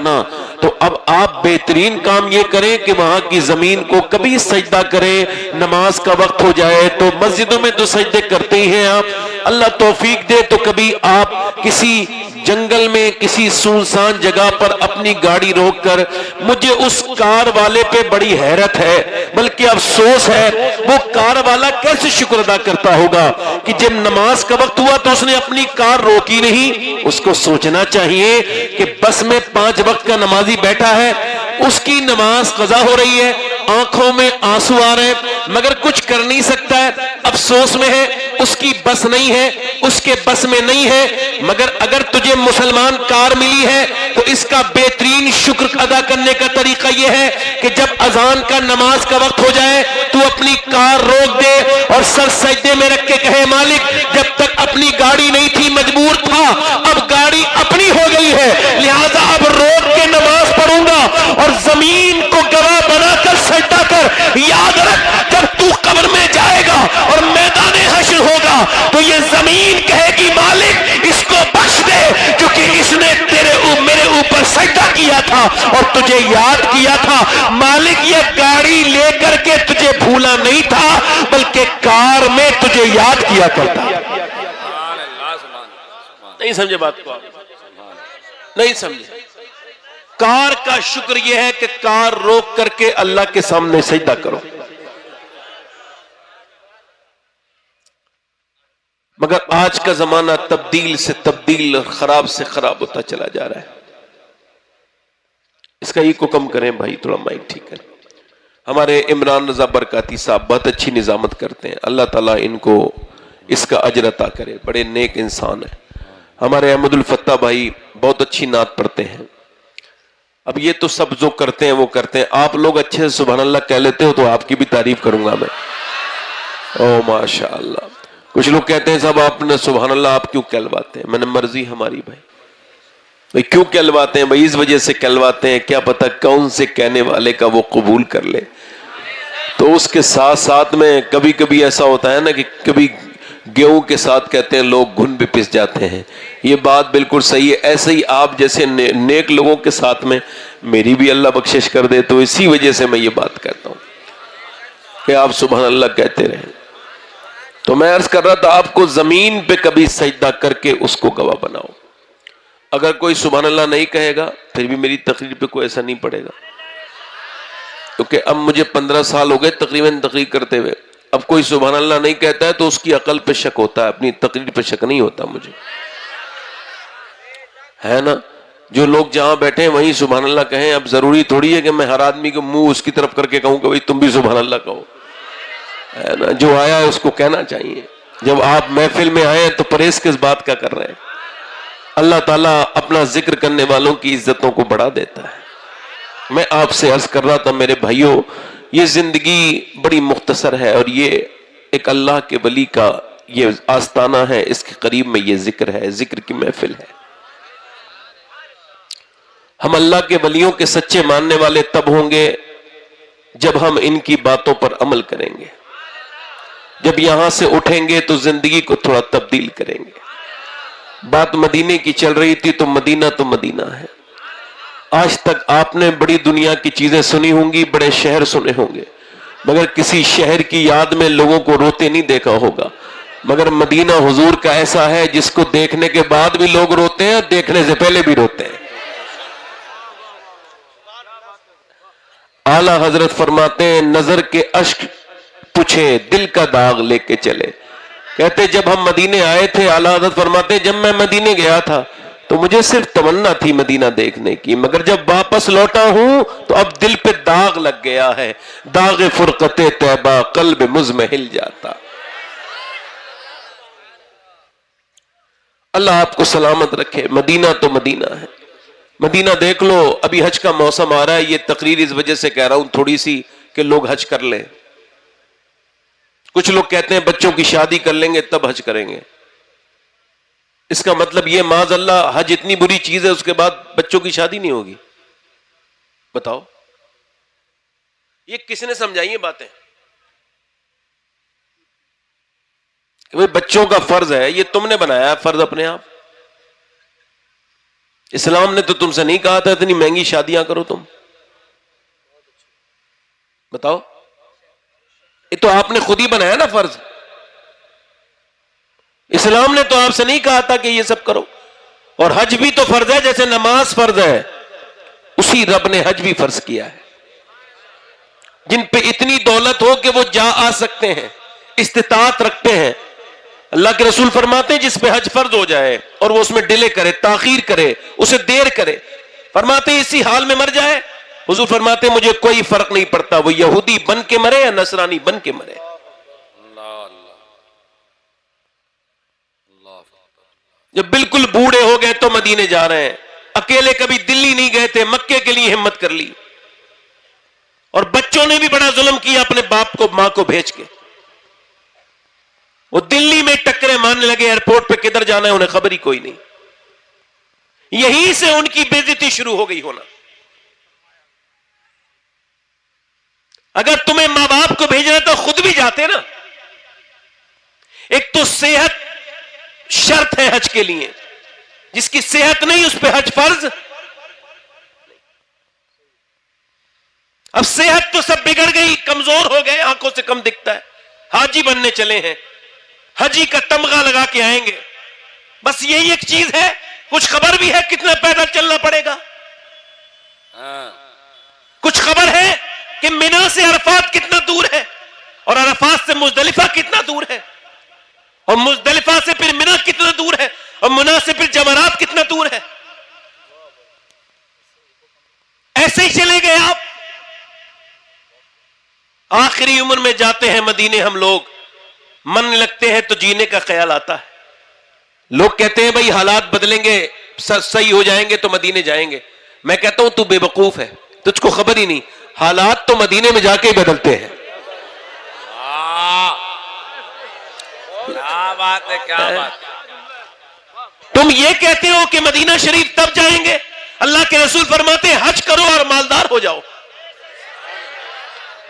کرنا. تو اب آپ بہترین کام یہ کریں کہ وہاں کی زمین کو کبھی سجدہ کریں. نماز کا وقت ہو جائے تو مسجدوں میں تو سجدے کرتے ہی ہیں آپ, اللہ توفیق دے تو کبھی آپ کسی جنگل میں کسی سنسان جگہ پر اپنی گاڑی روک کر, مجھے اس کار والے پہ بڑی حیرت ہے بلکہ افسوس ہے, وہ کار والا کیسے شکر ادا کرتا ہوگا کہ جب نماز کا وقت ہوا تو اس نے اپنی کار روکی نہیں. اس کو سوچنا چاہیے کہ بس میں 5 وقت کا نمازی بیٹھا ہے, اس کی نماز قضا ہو رہی ہے, آنکھوں میں آنسو آ رہے ہیں مگر کچھ کر نہیں سکتا ہے, افسوس میں ہے, اس کی بس نہیں ہے, اس کے بس میں نہیں ہے. مگر اگر تجھے مسلمان کار ملی ہے تو اس کا بہترین شکر ادا کرنے کا طریقہ یہ ہے کہ جب اذان کا نماز کا وقت ہو جائے تو اپنی کار روک دے اور سر سجدے میں رکھ کے کہے مالک جب تک اپنی گاڑی نہیں تھی مجبور تھا, اب گاڑی اپنی ہو گئی ہے, لہذا اب روک کے نماز پڑھوں گا. اور زمین کو گواہ بنا کر سجدہ کر, یاد رکھ جب تو قبر میں جائے گا اور میدان حشر ہوگا تو یہ زمین کہے گی مالک اس کو بخش دے کیونکہ اس نے میرے اوپر سجدہ کیا تھا اور تجھے یاد کیا تھا. مالک یہ گاڑی لے کر کے تجھے بھولا نہیں تھا بلکہ کار میں تجھے یاد کیا کرتا. نہیں سمجھے بات کو آپ؟ نہیں سمجھے. کار کا شکر یہ ہے کہ کار روک کر کے اللہ کے سامنے سجدہ کرو. مگر آج کا زمانہ تبدیل سے تبدیل, خراب سے خراب ہوتا چلا جا رہا ہے. اس کا ایک حکم کریں بھائی, تھوڑا مائک ٹھیک کریں. ہمارے عمران رضا برکاتی صاحب بہت اچھی نظامت کرتے ہیں, اللہ تعالیٰ ان کو اس کا اجر عطا کرے, بڑے نیک انسان ہیں. ہمارے احمد الفتح بھائی بہت اچھی نعت پڑھتے ہیں. اب یہ تو سب جو کرتے ہیں وہ کرتے ہیں, آپ لوگ اچھے سے سبحان اللہ کہہ لیتے ہو تو آپ کی بھی تعریف کروں گا میں. او ماشاء اللہ. کچھ لوگ کہتے ہیں صاحب آپ نے سبحان اللہ آپ کیوں کہلواتے ہیں؟ میں نے مرضی ہماری بھائی کیوں کہلواتے ہیں بھائی, اس وجہ سے کہلواتے ہیں کیا پتہ کون سے کہنے والے کا وہ قبول کر لے. تو اس کے ساتھ ساتھ میں کبھی کبھی ایسا ہوتا ہے نا کہ کبھی گیہوں کے ساتھ کہتے ہیں لوگ گھن بھی پس جاتے ہیں. یہ بات بالکل صحیح ہے. ایسے ہی آپ جیسے نیک لوگوں کے ساتھ میں میری بھی اللہ بخشش کر دے, تو اسی وجہ سے میں یہ بات کہتا ہوں کہ آپ سبحان اللہ کہتے رہیں. تو میں عرض کر رہا تھا آپ کو زمین پہ کبھی سجدہ کر کے اس کو گواہ بناؤ. اگر کوئی سبحان اللہ نہیں کہے گا پھر بھی میری تقریر پہ کوئی ایسا نہیں پڑے گا, کیونکہ اب مجھے 15 سال ہو گئے تقریباً تقریر کرتے ہوئے. اب کوئی سبحان اللہ نہیں کہتا ہے تو اس کی عقل پہ شک ہوتا ہے, اپنی تقریر پہ شک نہیں ہوتا مجھے, ہے نا. جو لوگ جہاں بیٹھے ہیں وہیں سبحان اللہ کہیں. اب ضروری تھوڑی ہے کہ میں ہر آدمی کو منہ اس کی طرف کر کے کہوں کہ بھائی تم بھی سبحان اللہ کہو, ہے نا. جو آیا ہے اس کو کہنا چاہیے. جب آپ محفل میں آئے تو پرہیز کس بات کا کر رہے ہیں؟ اللہ تعالیٰ اپنا ذکر کرنے والوں کی عزتوں کو بڑھا دیتا ہے. میں آپ سے عرض کر رہا تھا میرے بھائیوں, یہ زندگی بڑی مختصر ہے اور یہ ایک اللہ کے ولی کا یہ آستانہ ہے, اس کے قریب میں یہ ذکر ہے, ذکر کی محفل ہے. ہم اللہ کے ولیوں کے سچے ماننے والے تب ہوں گے جب ہم ان کی باتوں پر عمل کریں گے. جب یہاں سے اٹھیں گے تو زندگی کو تھوڑا تبدیل کریں گے. بات مدینے کی چل رہی تھی تو مدینہ ہے. آج تک آپ نے بڑی دنیا کی چیزیں سنی ہوں گی, بڑے شہر سنے ہوں گے, مگر کسی شہر کی یاد میں لوگوں کو روتے نہیں دیکھا ہوگا. مگر مدینہ حضور کا ایسا ہے جس کو دیکھنے کے بعد بھی لوگ روتے ہیں, دیکھنے سے پہلے بھی روتے ہیں. اعلیٰ حضرت فرماتے ہیں نظر کے اشک پوچھے دل کا داغ لے کے چلے. کہتے جب ہم مدینے آئے تھے, اعلیٰ حضرت فرماتے جب میں مدینے گیا تھا تو مجھے صرف تمنا تھی مدینہ دیکھنے کی, مگر جب واپس لوٹا ہوں تو اب دل پہ داغ لگ گیا ہے. داغ فرقت طیبہ قلب مجھ میں ہل جاتا. اللہ آپ کو سلامت رکھے. مدینہ تو مدینہ ہے. مدینہ دیکھ لو. ابھی حج کا موسم آ رہا ہے, یہ تقریر اس وجہ سے کہہ رہا ہوں تھوڑی سی کہ لوگ حج کر لیں. کچھ لوگ کہتے ہیں بچوں کی شادی کر لیں گے تب حج کریں گے. اس کا مطلب یہ معاذ اللہ حج اتنی بری چیز ہے اس کے بعد بچوں کی شادی نہیں ہوگی؟ بتاؤ یہ کس نے سمجھائی یہ باتیں کہ بھئی بچوں کا فرض ہے؟ یہ تم نے بنایا ہے فرض اپنے آپ. اسلام نے تو تم سے نہیں کہا تھا اتنی مہنگی شادیاں کرو تم. بتاؤ, یہ تو آپ نے خود ہی بنایا نا فرض. اسلام نے تو آپ سے نہیں کہا تھا کہ یہ سب کرو. اور حج بھی تو فرض ہے, جیسے نماز فرض ہے اسی رب نے حج بھی فرض کیا ہے. جن پہ اتنی دولت ہو کہ وہ جا آ سکتے ہیں, استطاعت رکھتے ہیں, اللہ کے رسول فرماتے ہیں جس پہ حج فرض ہو جائے اور وہ اس میں ڈیلے کرے, تاخیر کرے, اسے دیر کرے, فرماتے ہیں اسی حال میں مر جائے, حضور فرماتے ہیں مجھے کوئی فرق نہیں پڑتا وہ یہودی بن کے مرے یا نصرانی بن کے مرے. جب بالکل بوڑھے ہو گئے تو مدینے جا رہے ہیں, اکیلے کبھی دلی نہیں گئے تھے, مکے کے لیے ہمت کر لی. اور بچوں نے بھی بڑا ظلم کیا اپنے باپ کو ماں کو بھیج کے, وہ دلی میں ٹکرے مارنے لگے ایئرپورٹ پہ, کدھر جانا ہے انہیں خبر ہی کوئی نہیں. یہیں سے ان کی بے عزتی شروع ہو گئی ہونا. اگر تمہیں ماں باپ کو بھیجنا تو خود بھی جاتے نا. ایک تو صحت شرط ہے حج کے لیے, جس کی صحت نہیں اس پہ حج فرض. اب صحت تو سب بگڑ گئی, کمزور ہو گئے, آنکھوں سے کم دکھتا ہے, حاجی بننے چلے ہیں, حجی کا تمغہ لگا کے آئیں گے. بس یہی ایک چیز ہے, کچھ خبر بھی ہے کتنا پیدل چلنا پڑے گا, کچھ خبر ہے کہ منا سے عرفات کتنا دور ہے, اور عرفات سے مزدلفہ کتنا دور ہے, اور مزدلفہ سے پھر منا کتنا دور ہے, اور منا سے پھر جمرات کتنا دور ہے. ایسے ہی چلے گئے آپ. آخری عمر میں جاتے ہیں مدینے ہم لوگ, من لگتے ہیں تو جینے کا خیال آتا ہے. لوگ کہتے ہیں بھائی حالات بدلیں گے, صحیح ہو جائیں گے تو مدینے جائیں گے. میں کہتا ہوں تو بے وقوف ہے, تجھ کو خبر ہی نہیں, حالات تو مدینے میں جا کے ہی بدلتے ہیں. کیا بات ہے, کیا بات ہے. تم یہ کہتے ہو کہ مدینہ شریف تب جائیں گے, اللہ کے رسول فرماتے ہیں حج کرو اور مالدار ہو جاؤ.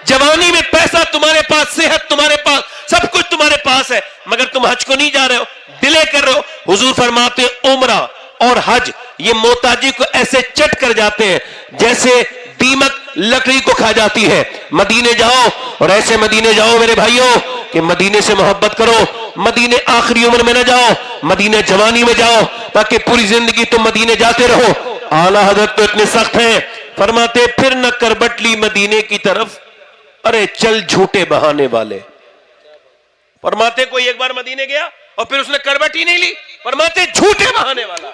جوانی میں پیسہ تمہارے پاس, صحت تمہارے پاس, سب کچھ تمہارے پاس ہے, مگر تم حج کو نہیں جا رہے ہو, ڈیلے کر رہے ہو. حضور فرماتے ہیں عمرہ اور حج یہ محتاجی کو ایسے چٹ کر جاتے ہیں جیسے دیمک لکڑی کو کھا جاتی ہے. مدینے جاؤ, اور ایسے مدینے جاؤ میرے بھائیوں کہ مدینے سے محبت کرو. مدینے آخری عمر میں نہ جاؤ, مدینے جوانی میں جاؤ, تاکہ پوری زندگی تم مدینے جاتے رہو. اعلیٰ حضرت تو اتنے سخت ہیں, فرماتے پھر نہ کربٹ لی مدینے کی طرف, ارے چل جھوٹے بہانے والے. فرماتے کوئی ایک بار مدینے گیا اور پھر اس نے کربٹ ہی نہیں لی, فرماتے جھوٹے بہانے والا.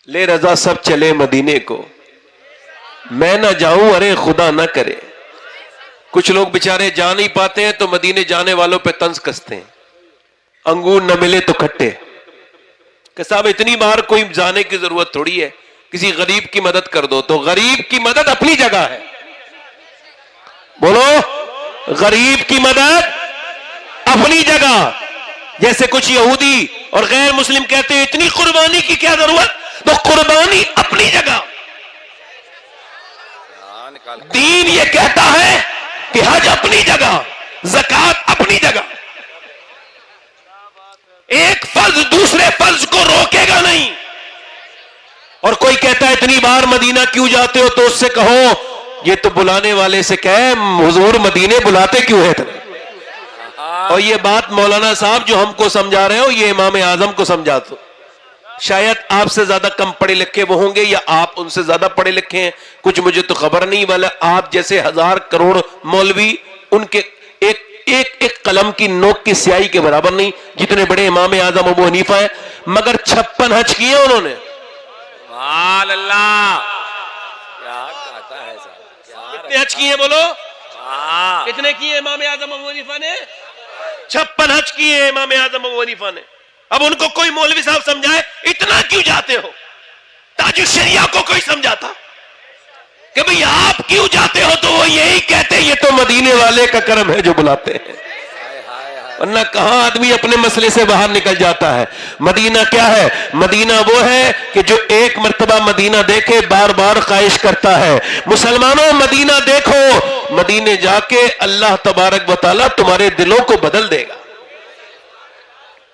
لے رضا سب چلے مدینے کو, میں نہ جاؤں ارے خدا نہ کرے. کچھ لوگ بےچارے جا نہیں پاتے ہیں تو مدینے جانے والوں پہ طنز کستے ہیں, انگور نہ ملے تو کھٹے. کہ صاحب اتنی بار کوئی جانے کی ضرورت تھوڑی ہے, کسی غریب کی مدد کر دو. تو غریب کی مدد اپنی جگہ ہے, بولو غریب کی مدد اپنی جگہ. جیسے کچھ یہودی اور غیر مسلم کہتے ہیں اتنی قربانی کی کیا ضرورت, تو قربانی اپنی جگہ. دین یہ کہتا ہے کہ حج اپنی جگہ, زکات اپنی جگہ. ایک فرض دوسرے فرض کو روکے گا نہیں. اور کوئی کہتا ہے اتنی بار مدینہ کیوں جاتے ہو, تو اس سے کہو یہ تو بلانے والے سے کہے حضور مدینے بلاتے کیوں ہے تمہیں. اور یہ بات مولانا صاحب جو ہم کو سمجھا رہے ہو یہ امام اعظم کو سمجھا دو. شاید آپ سے زیادہ کم پڑھے لکھے وہ ہوں گے, یا آپ ان سے زیادہ پڑھے لکھے ہیں, کچھ مجھے تو خبر نہیں. والا آپ جیسے ہزار کروڑ مولوی, ان کے ایک ایک ایک قلم کی نوک کی سیاہی کے برابر نہیں, جتنے بڑے امام اعظم ابو حنیفہ ہیں. مگر 56 حج کیے انہوں نے. سبحان اللہ, کیا کہتا ہے صاحب, کتنے حج کیے بولو, کتنے کیے امام اعظم ابو حنیفہ نے؟ 56 حج کیے امام اعظم ابو حنیفہ نے. اب ان کو کوئی مولوی صاحب سمجھائے اتنا کیوں جاتے ہو. تاج الشریعہ کو کوئی سمجھاتا کہ بھئی آپ کیوں جاتے ہو, تو وہ یہی کہتے ہیں یہ تو مدینے والے کا کرم ہے جو بلاتے ہیں. ورنہ کہاں آدمی اپنے مسئلے سے باہر نکل جاتا ہے. مدینہ کیا ہے؟ مدینہ وہ ہے کہ جو ایک مرتبہ مدینہ دیکھے بار بار خواہش کرتا ہے. مسلمانوں مدینہ دیکھو, مدینے جا کے اللہ تبارک و تعالیٰ تمہارے دلوں کو بدل دے گا.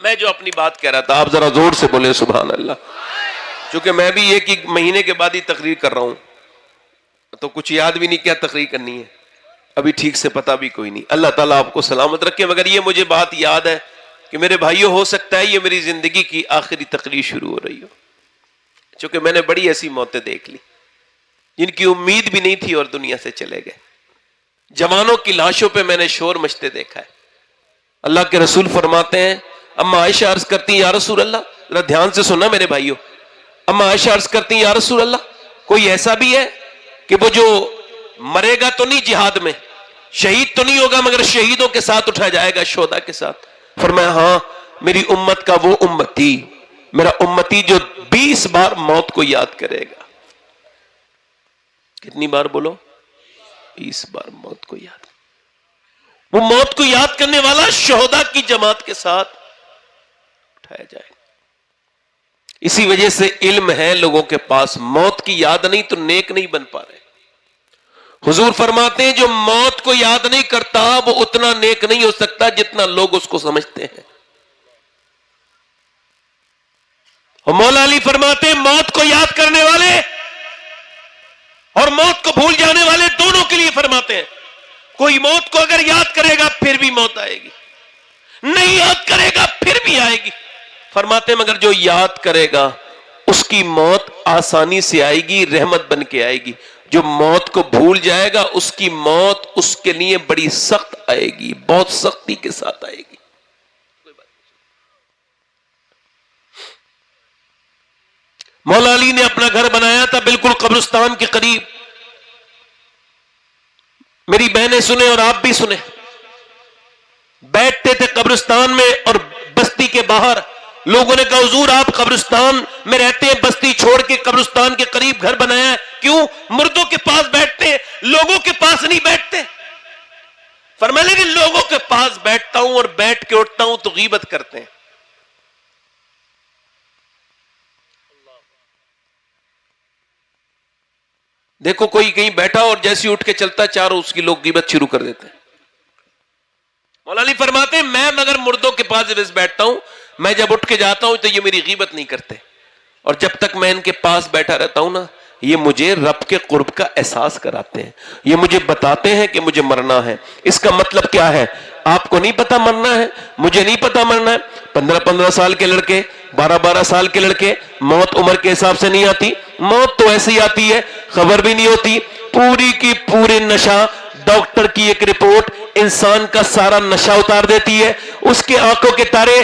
میں جو اپنی بات کہہ رہا تھا آپ ذرا زور سے بولے سبحان اللہ. چونکہ میں بھی ایک ہی مہینے کے بعد ہی تقریر کر رہا ہوں تو کچھ یاد بھی نہیں کیا تقریر کرنی ہے, ابھی ٹھیک سے پتا بھی کوئی نہیں. اللہ تعالیٰ آپ کو سلامت رکھے. مگر یہ مجھے بات یاد ہے کہ میرے بھائیوں ہو سکتا ہے یہ میری زندگی کی آخری تقریر شروع ہو رہی ہو, چونکہ میں نے بڑی ایسی موتیں دیکھ لی جن کی امید بھی نہیں تھی اور دنیا سے چلے گئے. جوانوں کی لاشوں پہ میں نے شور مچتے دیکھا ہے. اللہ کے رسول فرماتے ہیں, اما عائشہ عرض کرتی ہیں یا رسول اللہ, ذرا دھیان سے سننا میرے بھائیوں, اما عائشہ عرض کرتی ہیں یا رسول اللہ کوئی ایسا بھی ہے کہ وہ جو مرے گا تو نہیں جہاد میں, شہید تو نہیں ہوگا مگر شہیدوں کے ساتھ اٹھا جائے گا, شہداء کے ساتھ. فرمایا ہاں, میری امت کا وہ امتی, میرا امتی جو 20 بار موت کو یاد کرے گا. کتنی بار بولو؟ 20 بار موت کو یاد. وہ موت کو یاد کرنے والا شہداء کی جماعت کے ساتھ اٹھایا جائے گا. اسی وجہ سے علم ہے لوگوں کے پاس, موت کی یاد نہیں تو نیک نہیں بن پا رہے. حضور فرماتے ہیں جو موت کو یاد نہیں کرتا وہ اتنا نیک نہیں ہو سکتا جتنا لوگ اس کو سمجھتے ہیں. اور مولا علی فرماتے ہیں موت کو یاد کرنے والے اور موت کو بھول جانے والے دونوں کے لیے فرماتے ہیں, کوئی موت کو اگر یاد کرے گا پھر بھی موت آئے گی, نہیں یاد کرے گا پھر بھی آئے گی. فرماتے ہیں مگر جو یاد کرے گا اس کی موت آسانی سے آئے گی, رحمت بن کے آئے گی. جو موت کو بھول جائے گا اس کی موت اس کے لیے بڑی سخت آئے گی, بہت سختی کے ساتھ آئے گی. مولا علی نے اپنا گھر بنایا تھا بالکل قبرستان کے قریب. میری بہنیں سنیں اور آپ بھی سنیں, بیٹھتے تھے قبرستان میں اور بستی کے باہر. لوگوں نے کہا حضور آپ قبرستان میں رہتے ہیں, بستی چھوڑ کے قبرستان کے قریب گھر بنایا ہے, کیوں؟ مردوں کے پاس بیٹھتے ہیں, لوگوں کے پاس نہیں بیٹھتے. فرمایا لیکن لوگوں کے پاس بیٹھتا ہوں اور بیٹھ کے اٹھتا ہوں تو غیبت کرتے ہیں. دیکھو کوئی کہیں بیٹھا اور جیسے اٹھ کے چلتا چاروں اس کی لوگ غیبت شروع کر دیتے ہیں. مولا علی فرماتے ہیں میں مگر مردوں کے پاس بیٹھتا ہوں, میں جب اٹھ کے جاتا ہوں تو یہ میری غیبت نہیں کرتے, اور جب تک میں ان کے پاس بیٹھا رہتا ہوں نا یہ مجھے رب کے قرب کا احساس کراتے ہیں, یہ مجھے بتاتے ہیں کہ مجھے مرنا ہے. اس کا مطلب کیا ہے؟ آپ کو نہیں پتا مرنا ہے, مجھے نہیں پتا مرنا ہے. 15 سال کے لڑکے, 12 سال کے لڑکے, موت عمر کے حساب سے نہیں آتی, موت تو ایسی آتی ہے, خبر بھی نہیں ہوتی. پوری کی پوری نشہ, ڈاکٹر کی ایک رپورٹ انسان کا سارا نشہ اتار دیتی ہے. اس کے آنکھوں کے تارے,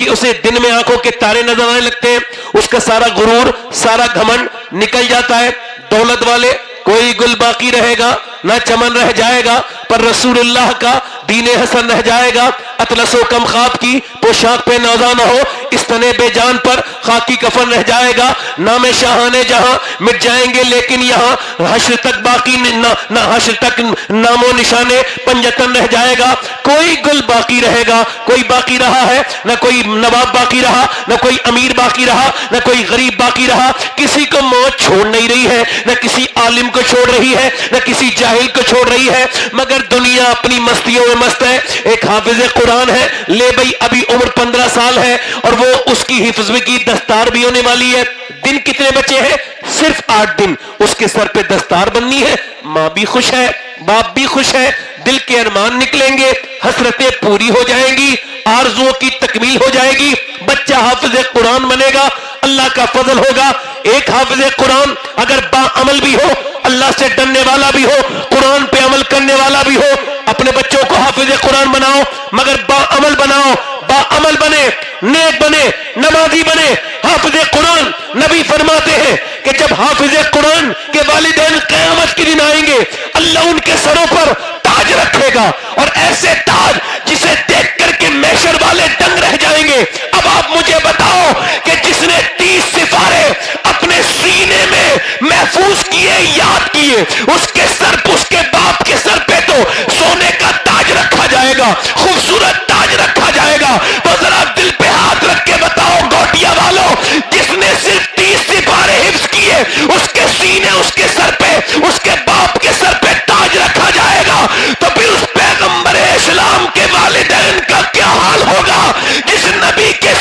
اسے دن میں آنکھوں کے تارے نظر آنے لگتے ہیں, اس کا سارا غرور, سارا گھمنڈ نکل جاتا ہے. دولت والے کوئی گل باقی رہے گا نہ چمن رہ جائے گا, پر رسول اللہ کا دین حسن رہ جائے گا. اطلس و کم خواب کی پوشاک پہ نازا نہ ہو, اس تنے بے جان پر خاکی کفن رہ جائے گا. نام شاہان جہاں مٹ جائیں گے لیکن یہاں حشر تک باقی نہ حشر تک نام و نشانے پنجتن رہ جائے گا. کوئی گل باقی رہے گا, کوئی باقی رہا ہے نہ کوئی نواب باقی رہا, نہ کوئی امیر باقی رہا, نہ کوئی غریب باقی رہا. کسی کو موت چھوڑ نہیں رہی ہے, نہ کسی عالم کو چھوڑ رہی ہے, نہ کسی جاہل کو چھوڑ رہی ہے, مگر دنیا اپنی مستیوں میں مست ہے. ایک حافظ قرآن ہے, لے بھائی ابھی عمر 15 سال ہے اور وہ اس کی حفظ کی دستار بھی ہونے والی ہے. دن کتنے بچے ہیں؟ صرف 8 دن. اس کے سر پہ دستار بننی ہے. ماں بھی خوش ہے, باپ بھی خوش ہے, دل کے ارمان نکلیں گے, حسرتیں پوری ہو جائیں گی, آرزوؤں کی تکمیل ہو جائے گی. بچہ حافظ قرآن بنے گا, اللہ کا فضل ہوگا. ایک حافظ قرآن اگر با عمل بھی ہو, اللہ سے ڈرنے والا بھی ہو, قرآن پہ عمل کرنے والا بھی ہو, اپنے بچوں کو حافظ قرآن بناؤ مگر با عمل بناؤ. با عمل بنے, نیک بنے, نمازی بنے. حافظ قرآن نبی فرماتے ہیں کہ جب حافظ قرآن کے والدین قیامت کے دن آئیں گے اللہ ان کے سروں پر تاج رکھے گا, اور ایسے تاج جسے دیکھ کر کے محشر والے دنگ رہ جائیں گے. اب آپ مجھے بتاؤ کہ جس نے 30 سپارے اپنے سینے میں محفوظ کیے, یاد کیے, اس کے سر پہ, اس کے باپ کے سر پہ تو سونے کا تاج رکھا جائے گا, خوبصورت تاج رکھا جائے گا. تو ذرا دل پہ ہاتھ رکھ کے بتاؤ گوٹیا والوں, جس نے صرف 30 سپارے حفظ کیے اس کے سینے, اس کے سر پہ, اس کے باپ کے سر پہ تاج رکھا جائے گا, تو پھر اس پیغمبر اسلام کے والدین کا کیا حال ہوگا جس نبی کے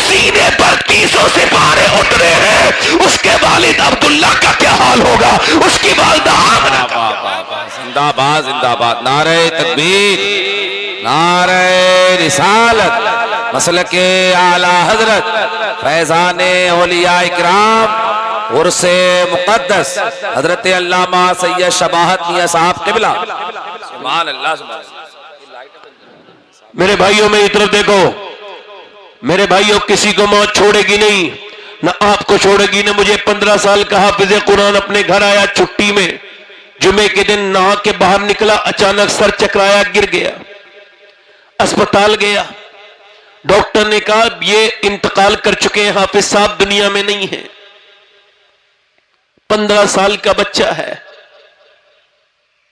سید عبداللہ کا کیا حال ہوگا، اس کی والدہ آمنہ کا واہ واہ واہ، زندہ باد زندہ باد، نعرہ تکبیر، نعرہ رسالت، مسلک اعلی حضرت فیضان اولیاء اکرام عرس مقدس حضرت علامہ سید شباہت میاں صاحب قبلہ، سبحان اللہ سبحان اللہ۔ میرے بھائیوں میری طرف دیکھو، میرے بھائیوں کسی کو موت چھوڑے گی نہیں، نہ آپ کو چھوڑے گی، نہ مجھے۔ 15 سال کا حافظ قرآن اپنے گھر آیا چھٹی میں، جمعے کے دن نہا کے باہر نکلا، اچانک سر چکرایا، گر گیا، اسپتال گیا، ڈاکٹر نے کہا یہ انتقال کر چکے ہیں، حافظ صاحب دنیا میں نہیں ہیں۔ 15 سال کا بچہ ہے،